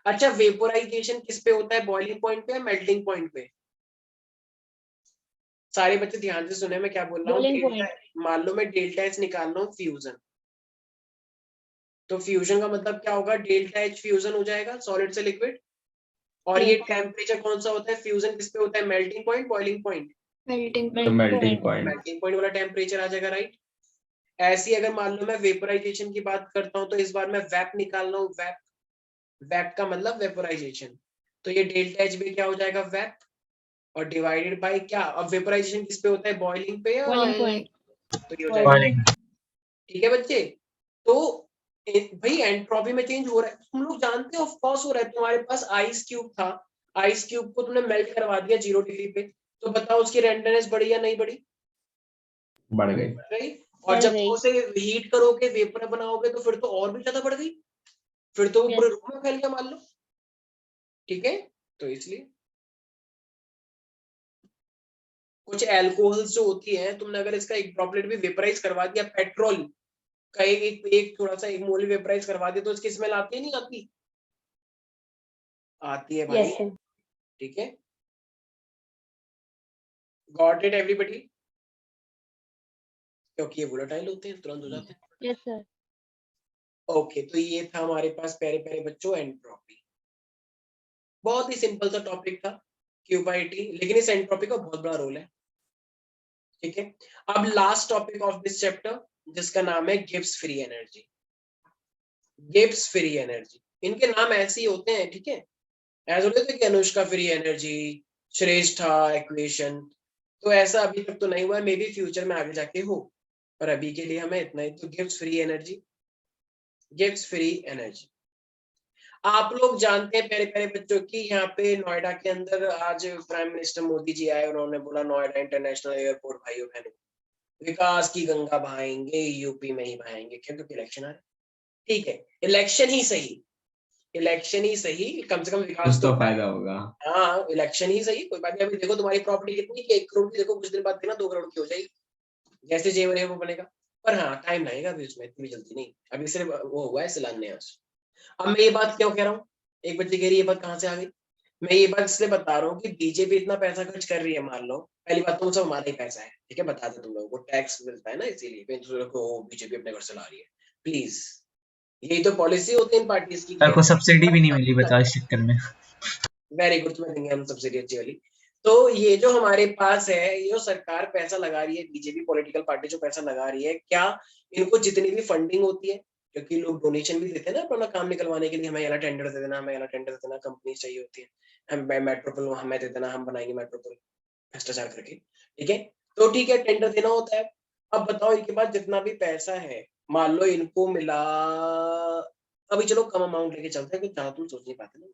अच्छा, वेपोराइजेशन किस पे होता है, बॉइलिंग पॉइंट पे या मेल्टिंग पॉइंट पे? सारे बच्चे ध्यान से सुने मैं क्या बोल रहा हूँ। मान लो मैं डेल्टा एच निकाल रहा हूँ फ्यूजन, तो फ्यूजन का मतलब क्या होगा, डेल्टा एच फ्यूजन हो जाएगा सॉलिड से लिक्विड। और ये टेम्परेचर कौन सा होता है, फ्यूजन किस पे होता है, melting point, boiling point? Melting melting point. Melting point वाला टेम्परेचर आ जाएगा, राइट? ऐसी अगर मान लो मैं वेपोराइजेशन की बात करता हूँ, तो इस बार मैं वेप निकाल रहा हूँ, वेप का मतलब वेपोराइजेशन। तो ये डेल्टा एच भी क्या हो जाएगा, वेप, और डिवाइडेड बाय क्या, अब वेपोराइजेशन किस पे होता है, बॉइलिंग पे या बॉइलिंग पॉइंट। तो ये हो जाएगा। ठीक है बच्चे, तो भाई एंट्रोपी में चेंज हो रहा है, तुम लोग जानते हो, ऑफ कोर्स हो रहा है। तुम्हारे पास आइस क्यूब था, आइस क्यूब को तुमने मेल्ट करवा दिया 0 डिग्री पे, तो बताओ उसकी रेंडरनेस बढ़ी या नहीं बढ़ी? बढ़ गई। बढ़ गई। और बढ़ जब गई। तुम उसे हीट करोगे, वेपर बनाओगे, तो फिर तो और भी ज्यादा बढ़ गई, फिर तो वो पूरे Yes. रूम में फैल गया मान लो। ठीक है, तो इसलिए कुछ एल्कोहल्स जो होती है, तुमने अगर इसका एक ड्रॉपलेट भी वेपराइज करवा दिया, पेट्रोल का एक थोड़ा सा एक मोल वेपराइज करवा दिया, तो इसकी स्मेल आती है नहीं आती? आती है भाई। Yes, sir. ठीक है, गॉट इट एवरीबडी? क्योंकि ये वोलेटाइल होते हैं, तुरंत हो जाते हैं। Yes, sir. ओके, तो ये था हमारे पास प्यारे प्यारे बच्चों एंट्रोपी। बहुत ही सिंपल सा टॉपिक था क्यूबाइटी, लेकिन इस एंट्रोपी का बहुत बड़ा रोल है। ठीक है, अब last topic of this chapter, जिसका नाम है Gibbs free energy. Gibbs free energy, इनके नाम ऐसे ही होते हैं। ठीक है, ऐसा होता है कि अनुष्का फ्री एनर्जी, श्रेष्ठा इक्वेशन, तो ऐसा अभी तक तो नहीं हुआ है, मे बी फ्यूचर में आगे जाके हो, पर अभी के लिए हमें इतना ही। तो Gibbs free energy, Gibbs free energy. आप लोग जानते हैं प्यारे प्यारे बच्चों की, यहाँ पे नोएडा के अंदर आज प्राइम मिनिस्टर मोदी जी आए, उन्होंने बोला नोएडा इंटरनेशनल एयरपोर्ट भाइयों बहनों, विकास की गंगा बहाएंगे, यूपी में ही बहाएंगे, क्योंकि इलेक्शन आ रहा है। ठीक है, इलेक्शन ही सही, इलेक्शन ही सही, कम से कम विकास कुछ तो फायदा होगा। हाँ, इलेक्शन ही सही, कोई बात नहीं। अभी देखो तुम्हारी प्रॉपर्टी कितनी की, 1 करोड़ की, देखो कुछ दिन बाद देखना 2 करोड़ की हो जाएगी, जैसे जेवर है वो बनेगा। पर हाँ, टाइम लगेगा अभी उसमें, इतनी जल्दी नहीं, अभी सिर्फ वो हुआ है शिलान्यास। अब मैं ये बात क्यों कह रहा हूँ, एक बच्चे कह रही है ये बात कहाँ से आ गई, मैं ये बात इसलिए बता रहा हूँ कि बीजेपी इतना पैसा खर्च कर रही है, मान लो पहली बात तो सब हमारा ही पैसा है, ठीक है, बता दो तुम लोगों को टैक्स मिलता है ना, इसीलिए बीजेपी अपने घर से ला रही है, प्लीज। यही तो पॉलिसी होती है इन पार्टीज की। सर को सब्सिडी भी नहीं मिली, बताओ इस चक्कर में। वेरी गुड, तुम्हें देंगे हम सब्सिडी अच्छी वाली। तो ये जो हमारे पास है, ये जो सरकार पैसा लगा रही है, बीजेपी पॉलिटिकल पार्टी जो पैसा लगा रही है, क्या इनको जितनी भी फंडिंग होती है, क्योंकि लोग डोनेशन भी देते हैं ना अपना काम निकलवाने के लिए, हमें यहाँ टेंडर दे देना, हमें यहाँ टेंडर दे देना, कंपनी चाहिए होती है, हम मेट्रोपोल हमें दे देना, हम बनाएंगे मेट्रोपोल भ्रष्टाचार करके। ठीक है, तो ठीक है, टेंडर देना होता है। अब बताओ इनके पास जितना भी पैसा है, मान लो इनको मिला, अभी चलो कम अमाउंट लेके चलते हैं, कुछ जहां तुम सोच नहीं पाते ना।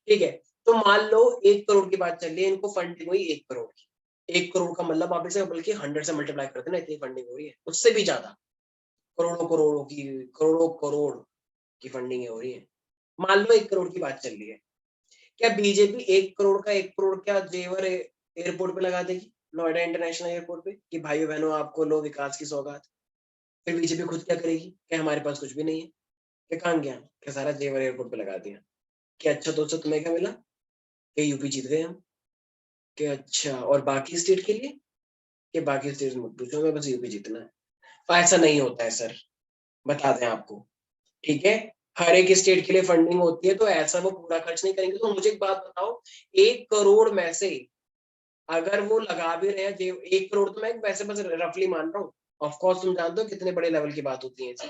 ठीक है, तो मान लो 1 करोड़ की बात चल रही है, इनको फंडिंग हुई 1 करोड़ की। 1 करोड़ का मतलब आप इसे बल्कि 100 से मल्टीप्लाई करते ना, इतनी फंडिंग हो रही है, उससे भी ज्यादा, करोड़ों करोड़ों की, करोड़ों करोड़ की फंडिंग हो रही है। मान लो 1 करोड़ की बात चल रही है, क्या बीजेपी 1 करोड़ का 1 करोड़ क्या जेवर एयरपोर्ट पे लगा देगी, नोएडा इंटरनेशनल एयरपोर्ट पे, कि भाइयों बहनों आपको लो विकास की सौगात? फिर बीजेपी खुद क्या करेगी, क्या हमारे पास कुछ भी नहीं है, क्या कहाँ गया, क्या सारा जेवर एयरपोर्ट पे लगा दिया, क्या अच्छा दोस्तों तुम्हें क्या मिला, क्या यूपी जीत गए हम, कि अच्छा और बाकी स्टेट के लिए, कि बाकी स्टेट मत पूछो, मैं बस यूपी जीतना है? ऐसा नहीं होता है सर, बता दें आपको। ठीक है, हर एक स्टेट के लिए फंडिंग होती है, तो ऐसा वो पूरा खर्च नहीं करेंगे। तो मुझे एक बात बताओ, 1 करोड़ में से अगर वो लगा भी रहे हैं, 1 करोड़ तो मैं वैसे बस रफली मान रहा हूँ, ऑफ कोर्स तुम जानते हो कितने बड़े लेवल की बात होती है ऐसी।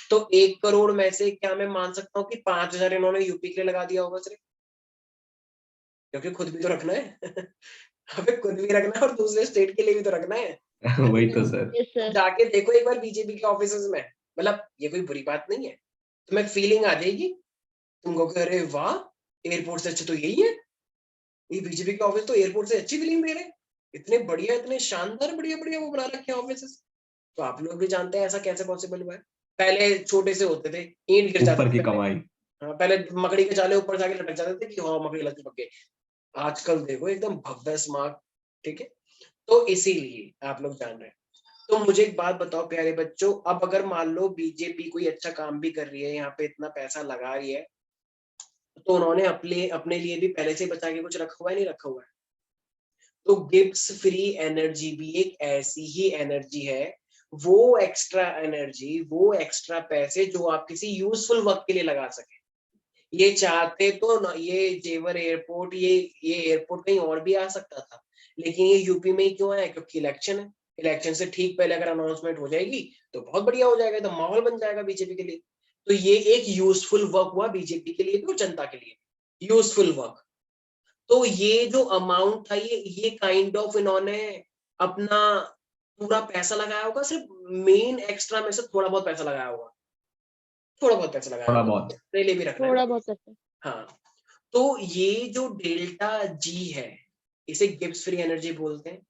तो 1 करोड़ में से क्या मैं मान सकता हूँ कि 5,000 इन्होंने यूपी के लिए लगा दिया होगा सिर्फ, क्योंकि खुद भी तो रखना है हमें खुद भी रखना है और दूसरे स्टेट के लिए भी तो रखना है वही तो सर। Yes, तुम sir. जाके देखो एक बार बीजेपी के ऑफिस में, मतलब ये कोई बुरी बात नहीं है, तुम्हें फीलिंग आ जाएगी, तुम कहोगे अरे वाह, एयरपोर्ट से अच्छे तो यही है, ये बीजेपी के ऑफिस तो एयरपोर्ट से अच्छी फीलिंग दे रहे हैं, इतने बढ़िया, इतने शानदार, बढ़िया बढ़िया वो बना रखे हैं ऑफिस। तो आप लोग भी जानते हैं ऐसा कैसे पॉसिबल हुआ है। पहले छोटे से होते थे, ईंट गिर जाते ऊपर की थे पहले। कमाई। हाँ, पहले मकड़ी के जाले ऊपर जाके लटक जाते थे कि हाँ मकड़ी लटक गए, आजकल देखो एकदम भव्य स्मार्ट। ठीक है, तो इसीलिए आप लोग जान रहे हैं। तो मुझे एक बात बताओ प्यारे बच्चों, अब अगर मान लो बीजेपी कोई अच्छा काम भी कर रही है, यहाँ पे इतना पैसा लगा रही है, तो उन्होंने अपने अपने लिए भी पहले से बचा के कुछ रखा हुआ है, नहीं रखा हुआ है? तो गिब्स फ्री एनर्जी भी एक ऐसी ही एनर्जी है, वो एक्स्ट्रा एनर्जी, वो एक्स्ट्रा पैसे जो आप किसी यूजफुल वर्क के लिए लगा सके। ये चाहते तो ना, ये जेवर एयरपोर्ट, ये एयरपोर्ट कहीं और भी आ सकता था, लेकिन ये यूपी में ही क्यों है, क्योंकि इलेक्शन है। इलेक्शन से ठीक पहले अगर अनाउंसमेंट हो जाएगी तो बहुत बढ़िया हो जाएगा, तो माहौल बन जाएगा बीजेपी के लिए। तो ये एक यूजफुल वर्क हुआ बीजेपी के लिए भी और जनता के लिए, यूजफुल वर्क। तो ये जो अमाउंट था, ये काइंड ऑफ इन्होंने अपना पूरा पैसा लगाया होगा, सिर्फ मेन एक्स्ट्रा में से थोड़ा बहुत पैसा लगाया होगा, थोड़ा बहुत पैसा लगाया थोड़ा बहुत। अपने लिए भी रखना है। थोड़ा बहुत पैसा। हाँ, तो ये जो डेल्टा जी है, इसे गिब्स फ्री एनर्जी बोलते हैं।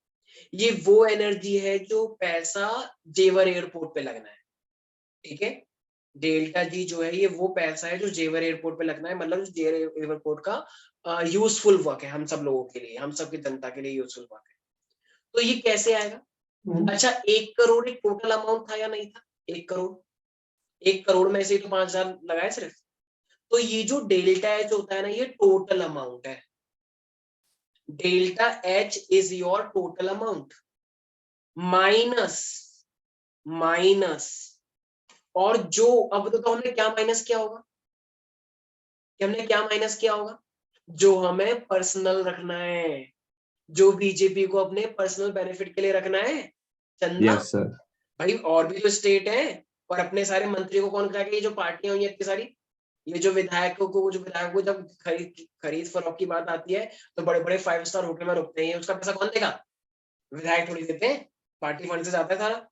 ये वो एनर्जी है जो पैसा जेवर एयरपोर्ट पे लगना है, ठीक है। डेल्टा जी जो है ये वो पैसा है जो जेवर एयरपोर्ट पे लगना है, मतलब जेवर एयरपोर्ट का यूजफुल वर्क है हम सब लोगों के लिए, हम सब की जनता के लिए यूजफुल वर्क है। तो ये कैसे आएगा? अच्छा, 1 करोड़ एक टोटल अमाउंट था या नहीं था? 1 करोड़, 1 करोड़ में से तो 5,000 लगाए सिर्फ। तो ये जो डेल्टा एच होता है ना, ये टोटल अमाउंट है। Delta H is your total amount minus और जो, अब तो हमने क्या माइनस किया होगा, हमने क्या माइनस किया होगा? जो हमें पर्सनल रखना है, जो बीजेपी को अपने पर्सनल बेनिफिट के लिए रखना है, चंदा। Yes sir. भाई और भी तो स्टेट है, और अपने सारे मंत्री को कौन कराएगा? ये जो पार्टियां हुई इतनी सारी, ये जो विधायकों को जब खरीद फरोख्त की बात आती है तो बड़े बड़े 5 स्टार होटल में रुकते हैं, उसका पैसा कौन देगा? विधायक थोड़ी देते हैं, पार्टी फंड से जाता है सारा।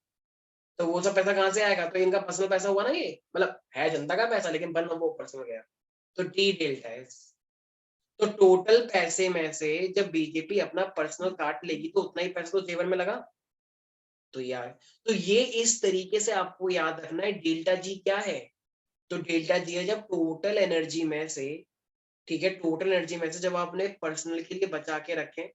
तो वो सब पैसा कहाँ से आएगा? तो इनका पर्सनल पैसा हुआ ना, ये मतलब है जनता का पैसा, लेकिन बन वो पर्सनल गया। तो टी डेल्टा है। तो टोटल पैसे में से जब बीजेपी अपना पर्सनल काट लेगी तो उतना ही पैसा तो जेवर में लगा। तो यार, तो ये इस तरीके से आपको याद रखना है डेल्टा जी क्या है। तो डेल्टा जी है जब टोटल एनर्जी में से, ठीक है, टोटल एनर्जी में से जब आप अपने पर्सनल के लिए बचा के रखें,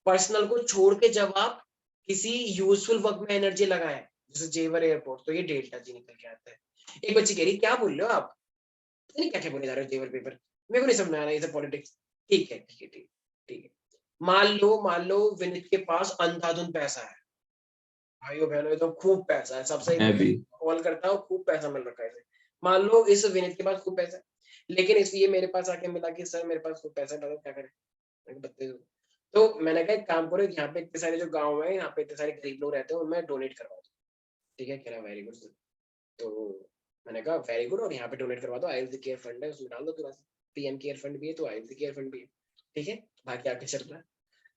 पर्सनल को छोड़ के जब आप किसी यूजफुल वर्क में एनर्जी लगाएं, जैसे जेवर एयरपोर्ट, तो ये डेल्टा जी निकल के आता है। एक बच्ची कह रही क्या बोल रहे हो आप, पता नहीं क्या क्या बोले जा रहे हो, जेवर पेपर मेरे को नहीं समझ आ रहा, ये सब पॉलिटिक्स। ठीक है ठीक है ठीक ठीक है। मान लो विनीत के पास अंधाधुंध पैसा है, भाइयों बहनों, ये तो खूब पैसा है, सबसे मैं भी। कॉल करता हूँ, खूब पैसा मिल रखा है इसे। मान लो इस विनीत के पास खूब पैसा है, लेकिन इसलिए मेरे पास आके मिला कि सर मेरे पास खूब पैसा है, बताओ क्या करें। मैंने कहा, बत्तीस। तो मैंने कहा एक काम करो, यहाँ पे इतने सारे जो गाँव है, यहाँ पे इतने सारे गरीब लोग रहते हैं, उनमें डोनेट करवा दो। ठीक है, कह रहा वेरी गुड। तो मैंने कहा वेरी गुड, और यहाँ पे डोनेट करवा दो, आयुर्वेदिक केयर फंड है, उसमें डाल दो थोड़ा सा, पीएम केयर फंड भी है तो आयुर्वेदिक केयर फंड भी है, ठीक है, बाकी आगे चल रहा है।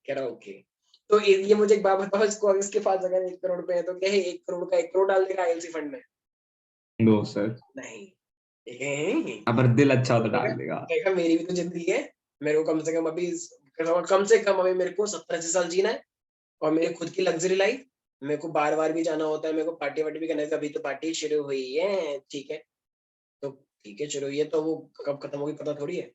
कह रहा ओके। तो ये मुझे एक बात बताओ, इसको अगर इसके पास अगर 1 करोड़ रुपए है तो क्या है 1 करोड़ का 1 करोड़ डाल देगा आईएलसी फंड में? No sir. नहीं, ठीक है। अगर दिल अच्छा हो तो डाल देगा। देखा, मेरी भी तो जिंदगी है, मेरे को कम से कम अभी, कम से कम अभी मेरे को 70-80 साल जीना है, और मेरी खुद की लग्जरी लाइफ। मेरे को बार बार भी जाना होता है, मेरे को पार्टी वार्टी भी करना है, अभी तो पार्टी शुरू हुई है, ठीक है। तो ठीक है चलो, ये तो वो कब खत्म होगी पता थोड़ी है।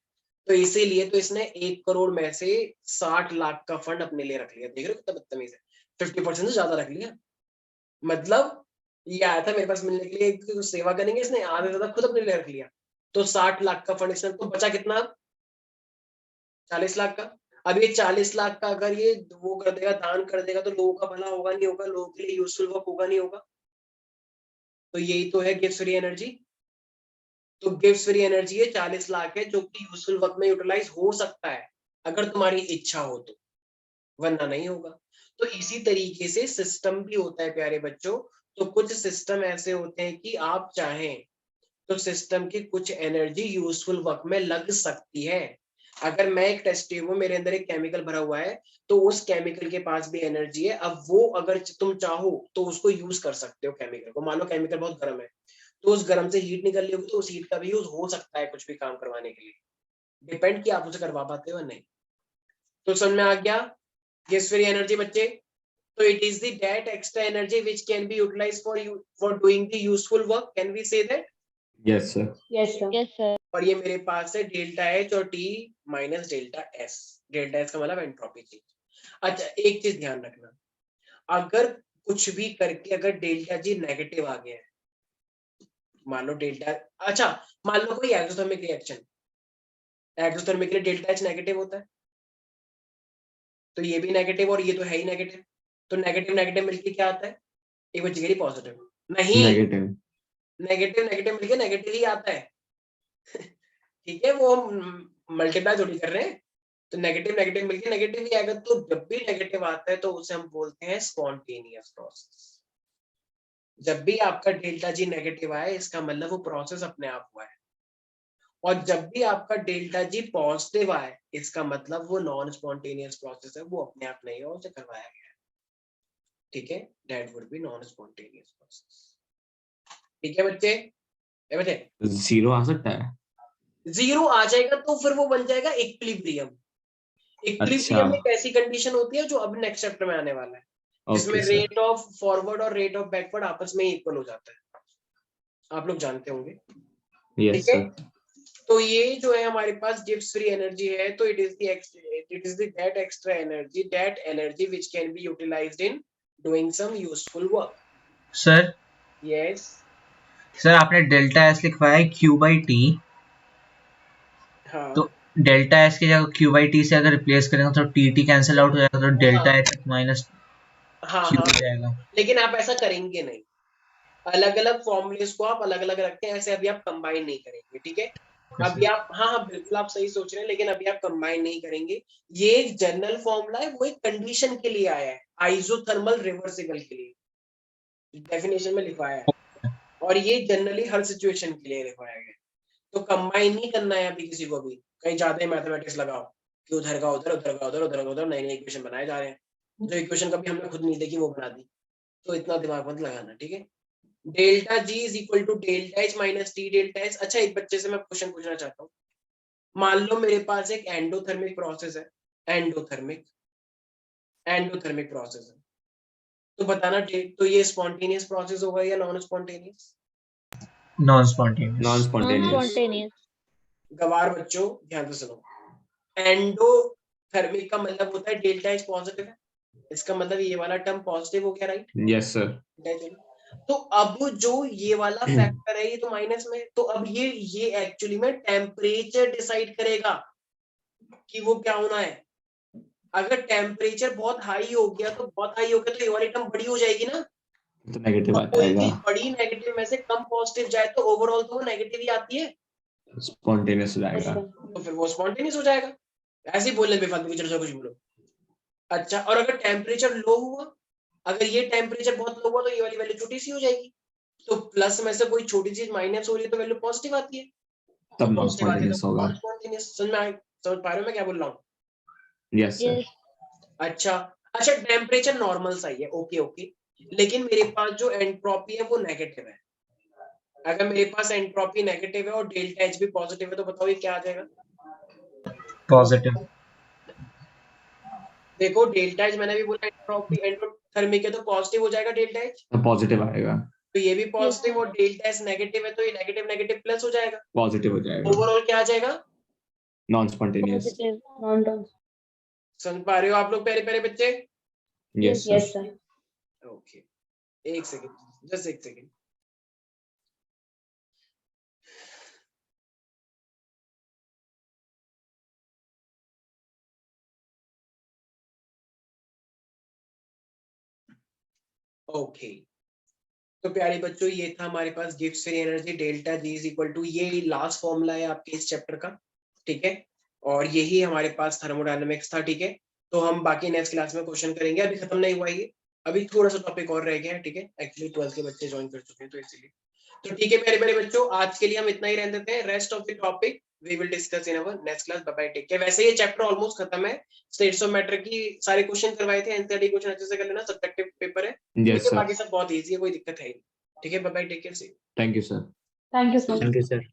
तो इसीलिए तो इसने 1 करोड़ में से 60 लाख का फंड अपने लिए रख लिया। देख रहे हो कितना बदतमीज है, 50% से ज्यादा रख लिया। मतलब ये आया था मेरे पास मिलने के लिए कि कुछ सेवा करेंगे, इसने आधे से ज्यादा खुद अपने लिए रख लिया। तो 60 लाख का फंड इसने, तो बचा कितना? 40 लाख का। अब ये 40 लाख का अगर ये वो कर देगा, दान कर देगा, तो लोगों का भला होगा नहीं होगा, लोगों के लिए यूजफुल वर्क होगा नहीं होगा? तो यही तो है गिफ्ट फ्री एनर्जी। तो गिफ्ट फ्री एनर्जी है 40 लाख है, जो कि यूजफुल वर्क में यूटिलाइज हो सकता है अगर तुम्हारी इच्छा हो तो, वरना नहीं होगा। तो इसी तरीके से सिस्टम भी होता है प्यारे बच्चों। तो कुछ सिस्टम ऐसे होते हैं कि आप चाहें तो सिस्टम की कुछ एनर्जी यूजफुल वर्क में लग सकती है। अगर मैं एक टेस्ट ट्यूब हूं, मेरे अंदर एक केमिकल भरा हुआ है, तो उस केमिकल के पास भी एनर्जी है। अब वो अगर तुम चाहो तो उसको यूज कर सकते हो केमिकल को। मान लो केमिकल बहुत गर्म है, तो उस गर्म से हीट निकल रही होगी, तो उस हीट का भी यूज हो सकता है कुछ भी काम करवाने के लिए। डिपेंड कि आप उसे करवा पाते हो या नहीं। तो समझ में आ गया गिव्स फ्री एनर्जी बच्चे? तो it is the that extra energy which can be utilized for you for doing the useful work, can we say that? Yes sir. Yes, sir. Yes, sir. और ये मेरे पास है डेल्टा एच और T minus delta S. Delta S का मतलब entropy change. अच्छा, एक चीज ध्यान रखना, अगर कुछ भी करके अगर डेल्टा जी नेगेटिव आ गया है, मान लो डेल्टा, अच्छा मान लो कोई एक्सोथर्मिक रिएक्शन, एक्सोथर्मिक के लिए डेल्टा एच नेगेटिव होता है, तो ये भी नेगेटिव और ये तो है ही नेगेटिव। तो नेगेटिव नेगेटिव मिलके क्या आता है? एक बच्चे के लिए पॉजिटिव। नहीं, नेगेटिव। नेगेटिव नेगेटिव मिलके नेगेटिव ही आता है। ठीक है, वो मल्टीप्लाई थोड़ी कर रहे हैं। तो नेगेटिव नेगेटिव मिलके नेगेटिव ही आएगा। तो जब भी नेगेटिव आता है तो उसे हम बोलते हैं स्पॉन्टेनियस प्रोसेस। जब भी आपका डेल्टा जी नेगेटिव आए, इसका मतलब वो प्रोसेस अपने आप हुआ है। और जब भी आपका डेल्टा जी पॉजिटिव आए, इसका मतलब वो नॉन स्पॉन्टेनियस प्रोसेस है, वो अपने आप नहीं है, उसे करवाया गया है। ठीक है, that would be non spontaneous process. ठीक है बच्चे? ये बचे 0 आ सकता है। 0 आ जाएगा तो फिर वो बन जाएगा इक्विलिब्रियम। इक्विलिब्रियम अच्छा। एक ऐसी कंडीशन होती है जो अब नेक्स्ट चैप्टर में आने वाला है, जिसमें okay sir. Rate of forward और रेट ऑफ बैकवर्ड आपस में इक्वल हो जाता है, आप लोग जानते होंगे। यस ठीक है, सर। तो ये जो है हमारे पास गिब्स फ्री एनर्जी है, तो it is that extra energy, that energy which can be utilised in doing some useful work. Sir yes sir आपने डेल्टा एस लिखवाया है क्यू बाई टी, हाँ तो डेल्टा एस की जगह क्यू बाई टी से अगर रिप्लेस करेंगे तो टी टी कैंसिल आउट हो जाएगा, तो डेल्टा एच माइनस हाँ क्यू हाँ, हो जाएगा। लेकिन आप ऐसा करेंगे नहीं, अलग अलग फॉर्मूलेस को आप अलग अलग रखते हैं, ऐसे अभी आप कंबाइन नहीं करेंगे। ठीक है, अभी आप हाँ हाँ बिल्कुल आप सही सोच रहे हैं, लेकिन अभी आप कंबाइन नहीं करेंगे। ये एक जनरल फॉर्मूला है, वो एक कंडीशन के लिए आया है, आइसोथर्मल रिवर्सिबल के लिए डेफिनेशन में लिखवाया है, और ये जनरली हर सिचुएशन के लिए लिखवाया गया है। तो कंबाइन नहीं करना है अभी किसी को भी, कहीं ज्यादा ही मैथमेटिक्स लगाओ कि उधर का उधर, उधर का उधर, उधर का उधर, नई नई इक्वेशन बनाए जा रहे हैं, जो इक्वेशन कभी हमने खुद नहीं देखी वो बना दी, तो इतना दिमाग मत लगाना। ठीक है, delta G is equal to delta H minus T delta H. अच्छा, एक बच्चे से मैं क्वेश्चन पूछना चाहता हूँ, मान लो मेरे पास एक एंडोथर्मिक प्रोसेस है, एंडोथर्मिक एंडोथर्मिक प्रोसेस है, तो बताना तो ये स्पॉन्टेनियस प्रोसेस होगा या non spontaneous? Non spontaneous. Non spontaneous. Non-spontaneous. गवार बच्चों ध्यान से सुनो, एंडोथर्मिक का मतलब होता है डेल्टा एच पॉजिटिव है, इसका मतलब ये वाला टर्म पॉजिटिव हो गया, राइट? Yes sir. तो अब जो ये वाला फैक्टर है ये तो माइनस में, तो अब ये एक्चुअली में टेम्परेचर डिसाइड करेगा कि वो क्या होना है। अगर टेम्परेचर बहुत हाई हो गया तो बहुत हाई हो गया तो ये वाली टर्म बड़ी हो जाएगी ना, तो नेगेटिव आ अब कोई जाएगा, चीज बड़ी नेगेटिव में से कम पॉजिटिव जाए तो ओवरऑल तो वो नेगेटिव ही आती है, स्पॉन्टेनियस हो जाएगा। तो फिर वो स्पॉन्टेनियस हो जाएगा। ऐसे ही बोलने बेफालतू की चर्चा कुछ बोलो। अच्छा, और अगर टेम्परेचर लो हुआ, अगर ये टेम्परेचर बहुत लो हुआ तो ये वाली वैल्यू छोटी सी हो जाएगी, तो प्लस में से कोई छोटी चीज माइनस हो रही है तो वैल्यू पॉजिटिव आती है, तब नॉन पॉजिटिव आती है स्पॉन्टेनियस तो होगा। Non spontaneous. समझ पा रहे हो मैं क्या बोल रहा हूँ? Yes sir. Yes. अच्छा अच्छा, टेम्परेचर नॉर्मल सही है, ओके ओके, लेकिन मेरे पास जो एंट्रोपी है वो नेगेटिव है। अगर मेरे पास एंट्रोपी नेगेटिव है और डेल्टा एच भी पॉजिटिव है तो बताओ ये क्या आ जाएगा? पॉजिटिव। देखो डेल्टा एच मैंने भी बोला एंट्रोपी एंडोथर्मिक है तो पॉजिटिव हो जाएगा डेल्टा एच, तो पॉजिटिव आएगा। तो ये भी पॉजिटिव sir. और डेल्टा एच नेगेटिव है तो ये नेगेटिव नेगेटिव प्लस हो जाएगा, पॉजिटिव हो जाएगा। ओवरऑल क्या आ जाएगा? Non spontaneous. Positive. Non-trans. समझ पा रहे हो आप लोग प्यारे प्यारे बच्चे? यस Yes, सर। sir. ओके, एक सेकंड, जस्ट एक सेकंड। ओके, तो प्यारे बच्चों ये था हमारे पास Gibbs free energy delta G is equal to, ये लास्ट फॉर्मूला है आपके इस चैप्टर का। ठीक है, और यही हमारे पास थर्मोडायनेमिक्स था। ठीक है, तो हम बाकी नेक्स्ट क्लास में क्वेश्चन करेंगे, अभी खत्म नहीं हुआ ये, अभी थोड़ा सा टॉपिक और रह गया है। ठीक है, एक्चुअली 12th के बच्चे ज्वाइन कर चुके हैं तो इसीलिए। तो ठीक है मेरे बच्चों, आज के लिए हम इतना ही रहने देते हैं, rest of the topic we will discuss in our next class. Bye bye, take care. वैसे ये चैप्टर ऑलमोस्ट खत्म है, स्टेट्स ऑफ मैटर की सारे क्वेश्चन करवाए थे, एनसीईआरटी क्वेश्चन अच्छे से कर लेना, सब्जेक्टिव पेपर है। यस ठीक है, सर। बाकी सब बहुत इजी है, कोई दिक्कत है नहीं। ठीक है, bye bye, take care. Thank you sir. Thank you, sir. Thank you sir.